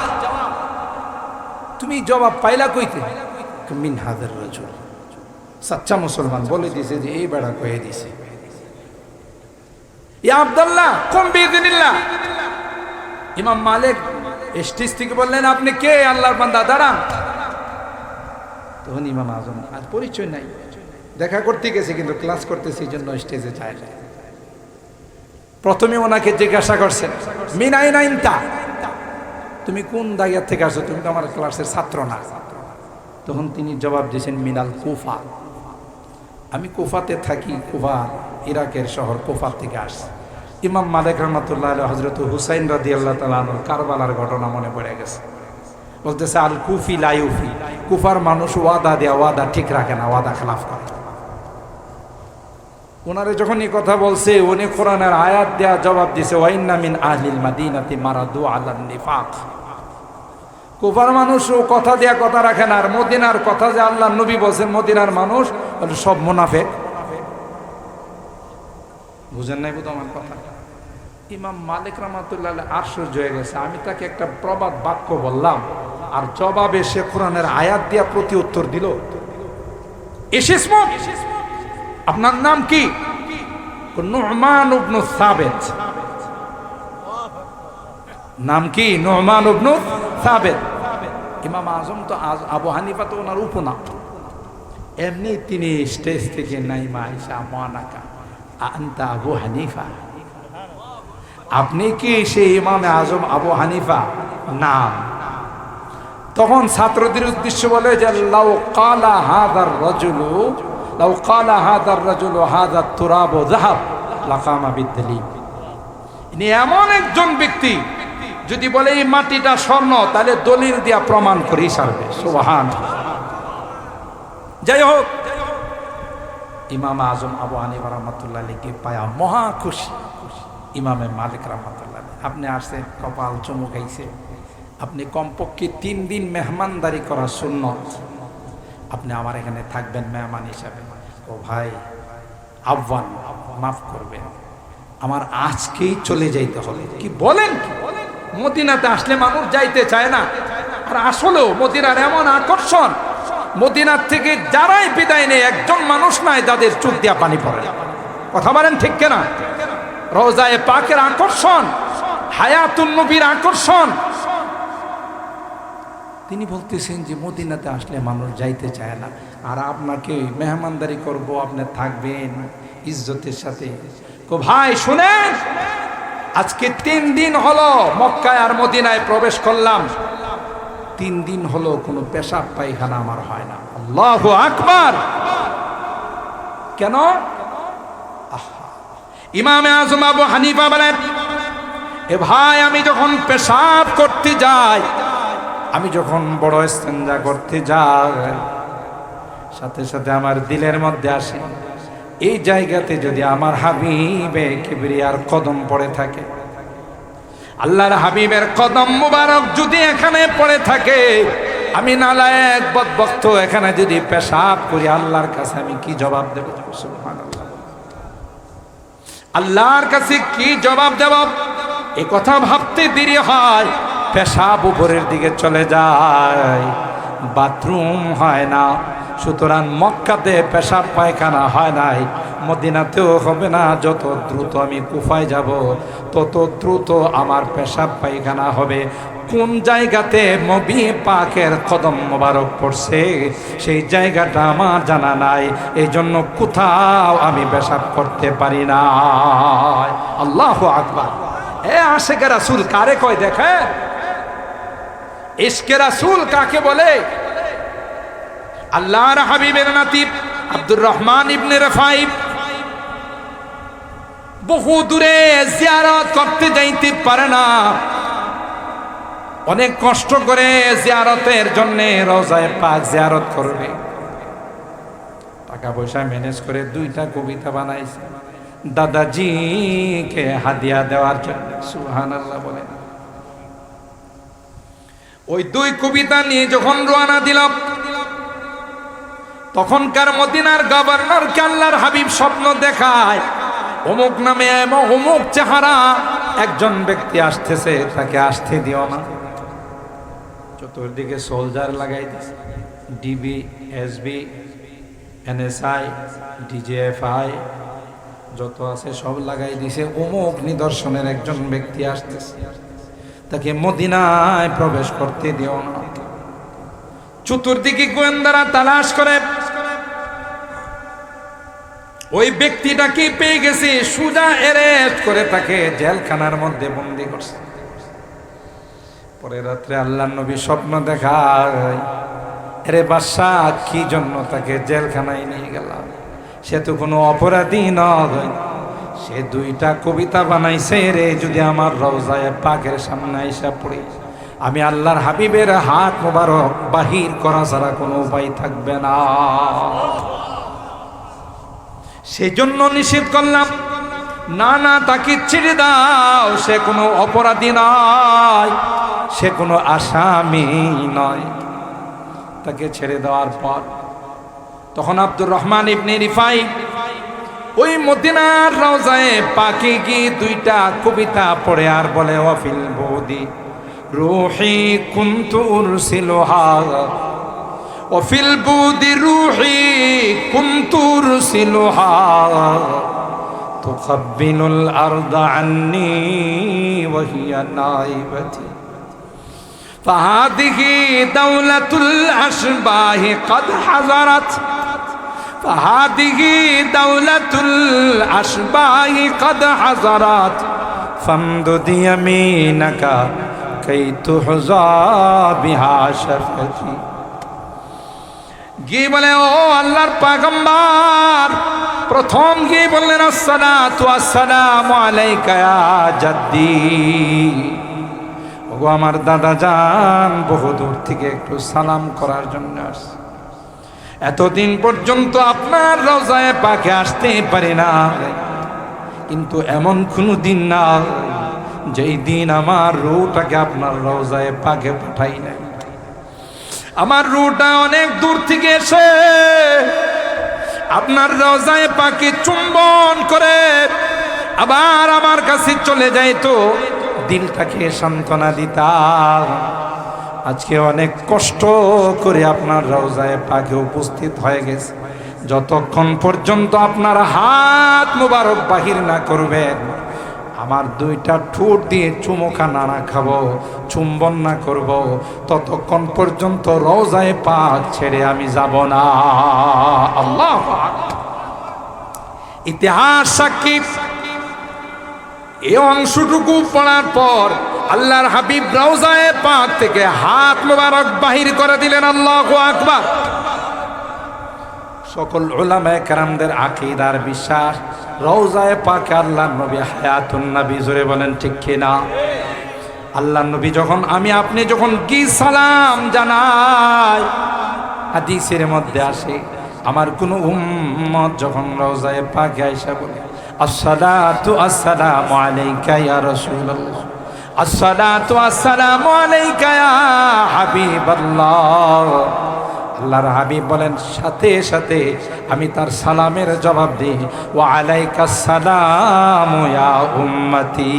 তুমি জবাব পাইলা কইতে? মিন হাজার রাজুল। সাচ্চা মুসলমান বলে দিছে যে এই বেড়া কয়ে দিছে, ইয়া আব্দুল্লাহ কুম বিইذنিল্লাহ। ইমাম মালিক স্টেজ থেকে বললেন, আপনি কে? আল্লাহর বান্দা, দাঁড়ান। তখন ইমাম আজম, আর পরিচয় নাই, দেখা করতে গেছে কিন্তু ক্লাস করতেছে, এই জন্য স্টেজে যায় না। প্রথমে ওনাকে জিজ্ঞাসা করছেন, মিন আইনা ইনতা, তুমি কোন জায়গা থেকে আসো? তুমি তো আমার ক্লাসের ছাত্র না। তখন তিনি জবাব দিয়েছেন, মিনাল কুফা, আমি কুফাতে থাকি। কুফা ইরাকের শহর, কুফা থেকে আসছি। ইমাম মালিক রাহমাতুল্লাহ আলাইহি হযরত হুসাইন রাদিয়াল্লাহু তাআলা আনহু কারবালার ঘটনা মনে পড়ে গেছে। বলতেছে, আল কুফি লা ইউফি, কুফার মানুষ ওয়াদা দেয়া ওয়াদা ঠিক রাখে না, ওয়াদা খেলাফ করে। ওনারে যখন এই কথা বলছে, উনি কোরআনের আয়াত দেয়া জবাব দিছে, ওয়াইন্না মিন আহলিল মাদিনাতি মারাদু আলান নিফাক। কুফার মানুষ ও কথা দেয়া কথা রাখে না। আর মদিনার কথা যে আল্লাহর নবী বলছেন, মদিনার মানুষ সব মুনাফিক। বুঝেন নাই বুঝো আমার কথা? ইমাম মালিক রাহমাতুল্লাহ আলাইহি আশ্চর্য হয়ে গেছে। আমি তাকে একটা প্রবাদ বাক্য বললাম, আর জবাবে সে কোরআনের আয়াত দিয়া প্রতি উত্তর দিল। ইসমু, আপনার নাম কি? নু'মান ইবনে সাবিত। নাম কি? নু'মান ইবনে সাবিত। ইমাম আজম তো আবু হানিফা তো ওনার উপনাম। এমনি তিনি স্টেজ থেকে নাইমা আয়েশা মানাকা আনতা আবু হানিফা, আপনি কি সেই ইমামে আজম আবু হানিফা? না। তখন ছাত্রদের উদ্দেশ্য বলে যে, লাউ কালা হাদার রাজুলু, লাউ কালা হাদার রাজুলু হাদাত তুরাবু যাহাব লাকামা বিদ্দালিল। ইনি এমন একজন ব্যক্তি, যদি বলে এই মাটিটা স্বর্ণ, তাহলে দলিল দিয়া প্রমাণ করেই সারবে। সুবহানাল্লাহ। যাই হোক, ইমাম আজম আবু হানিফা রাহমাতুল্লাহ আলাইহি পায়া মহা খুশি। ইমামে মালিক রাহমাতুল্লাহ আলাইহি, আপনি আসছেন, কপাল চমকাইছে। আপনি কমপক্ষে 3 দিন মেহমানদারি করা সুন্নত, আপনি আমার এখানে থাকবেন মেহমান হিসাবে। ও ভাই, আহ্বান, মাফ করবেন, আমার আজকেই চলে যাইতে হবে। কি বলেন? মদিনাতে আসলে মানুষ যাইতে চায় না। আর আসলেও মদিনার এমন আকর্ষণ, মদিনার থেকে যারাই বিদায় নেই, একজন মানুষ নাই যাদের চোখ দিয়া পানি পড়ে। কথা বলেন ঠিক কিনা? রওজায়ে পাকের আকর্ষণ, হায়াতুন নবীর আকর্ষণ। তিনি বলতেছেন যে মদিনাতে আসলে মানুষ যাইতে চায় না, আর আপনাকে মেহমানদারি করব, আপনি থাকবেন ইজ্জতের সাথে। ভাই শুনেন, আজকে 3 দিন হলো মক্কায় আর মদিনায় প্রবেশ করলাম, 3 দিন হলো কোনো পেশাব পায়খানা আমার হয় না। আল্লাহু আকবার। কেন? ইমামে আজম আবু হানিফা বলেন, এ ভাই আমি যখন পেশাব করতে যাই, আমি যখন বড় ইস্তেঞ্জা করতে যাই, সাথে সাথে আমার দিলের মধ্যে আসে এই জায়গাতে যদি আমার হাবিবে কিবরিয়ার কদম পড়ে থাকে, আল্লাহর হাবিবের কদম মুবারক যদি এখানে পড়ে থাকে, আমি নালায়েক বদবক্ত এখানে যদি পেশাব করি, আল্লাহর কাছে আমি কি জবাব দেব? সুবহানাল্লাহ। আল্লাহর কাছে কি জবাব দেব? এই কথা ভাবতে দেরি হয়, পেশাব উপরের দিকে চলে যায়, বাথরুম হয় না। সুতরাং মক্কাতে পেশাব পায়খানা হয় নাই, মদিনাতেও হবে না। যত দ্রুত আমি কুফায় যাব, তত দ্রুত আমার পেশাব পায়খানা হবে। কোন জায়গাতে নবী পাকের কদম মোবারক পড়ছে সেই জায়গাটা আমার জানা নাই, এই জন্য কোথাও আমি পেশাব করতে পারি না। আল্লাহু আকবার। এ আশিকে রাসূল কারে কয় দেখে? ইশকে রাসূল কাকে বলে? আল্লাহর হাবিবের নাতি আব্দুর রহমান ইবনে রিফাই বহু দূরে জিয়ারত করতে যাইতে পারে না, অনেক কষ্ট করে জিয়ারতের জন্য রওজায়ে পাক জিয়ারত করবে। টাকা পয়সা ম্যানেজ করে 2টা কবিতা বানাইছে দাদাজিকে হাদিয়া দেওয়ার জন্য। সুবহানাল্লাহ বলেন। ওই 2 কবিতা নিয়ে যখন রওনা দিলাম, তখনকার মদিনার গভর্নরকে আল্লাহর হাবিব স্বপ্ন দেখায়, অমুক নামে এবং অমুক চেহারা একজন ব্যক্তি আসতেছে, তাকে আসতে দিও না। চতুর্দিকে সোলজার লাগাই দিছে, ডিবি, এসবি, এনএসআই, ডিজিএফআই যত আছে সব লাগাই দিছে। অমুক নিদর্শনের একজন ব্যক্তি আসতেছে, তাকে মদিনায় প্রবেশ করতে দিও না। চতুর্দিকে গোয়েন্দারা তালাশ করে ওই ব্যক্তিটাকে পেয়ে গেছে, সুজা অ্যারেস্ট করে তাকে জেলখানার মধ্যে বন্দী করছে। পরে রাত্রে আল্লাহর নবী স্বপ্ন দেখায়, আরে বাদশাহ কি জন্য তাকে জেলখানায় নিয়ে গেলাম? সে তো কোনো অপরাধী নয়, সে 2টা কবিতা বানাইছে রে। যদি আমার রওজায়ে পাকের সামনে আইসা পড়ি, আমি আল্লাহর হাবিবের হাত মোবারক বাহির করা ছাড়া কোনো উপায় থাকবে না। সেজন্য নিষেধ করলাম, না না তাকে ছেড়ে দাও, সে কোনো অপরাধী নয়, সে কোনো আসামি নয়। তাকে ছেড়ে দেওয়ার পর তখন আব্দুর রহমান ইবনে রিফাই ওই মদিনার রওজায়ে পাকে গিয়ে 2টা কবিতা পড়ে আর বলে, ওয়াফিল বুদি রুহি কুনতু উরসিলুহা, ওয়াফিল বুদি রুহি কুনতু উরসিলুহা, তুকাব্বিলুল আরদা আন্নি ওয়া হিয়া নাইবাতি, ফাহাদিহি দাওলাতুল আশবাহি ক্বাদ হাযারাত, ফাহাদিহি দাওলাতুল আশবাহি ক্বাদ হাযারাত, ফামদুদ ইয়ামিনাকা কাই তুহযা বিহা শাফাতি। গিয়ে বলে, ও আল্লাহর পয়গম্বর, প্রথম গিয়ে বললেন, আসসালাতু আসসালামু আলাইকা ইয়া জাদ্দি, ওগো আমার দাদা যান, বহুদূর থেকে একটু সালাম করার জন্য আসছে। এতদিন পর্যন্ত আপনার রওজায়ে পাকে আসতে পারি না, কিন্তু এমন কোনো দিন না যেই দিন আমার রূহটাকে আপনার রওজায়ে পাকে পাঠাই নাই। আমার রূহটা অনেক দূর থেকে এসে আপনার রওজায়ে পাকে চুম্বন করে আবার আমার কাছে চলে যায়, তো দিলটাকে সান্ত্বনা দিতাম। আজকে অনেক কষ্ট করে আপনার রওজায়ে পাকে উপস্থিত হয়ে গেছে, যতক্ষণ পর্যন্ত আপনার হাত মোবারক বাহির না করবেন, আমার 2টা ঠোঁট দিয়ে চুমুখানা না খাবো, চুম্বন না করব, ততক্ষণ পর্যন্ত রওজায়ে পাক ছেড়ে আমি যাব না। আল্লাহু আকবার। ইতিহাস সাক্ষী, এই অংশটুকু পড়ার পর আল্লাহর হাবিব রওজায়ে পাক থেকে হাত মোবারক বাহির করে দিলেন। আল্লাহু আকবার। সকল উলামায়ে কেরামদের আকীদার বিশ্বাস, রওজায়ে পাকে আল্লাহর নবী হায়াতুন নবী, জোরে বলেন ঠিক কিনা? আল্লাহর নবী যখন আপনি যখন কি সালাম জানাই, হাদিসের মধ্যে আসে আমার কোন উম্মত যখন রওজায়ে পাকে আয়েশা বলে আসসালাতু আসসালামু আলাইকা ইয়া রাসূলুল্লাহ, আসসালাতু আসসালামু আলাইকা ইয়া হাবিবাল্লাহ, আল্লাহর হাবিব বলেন সাথে সাথে আমি তার সালামের জবাব দিই ওয়া আলাইকাস সালামু ইয়া উম্মতি।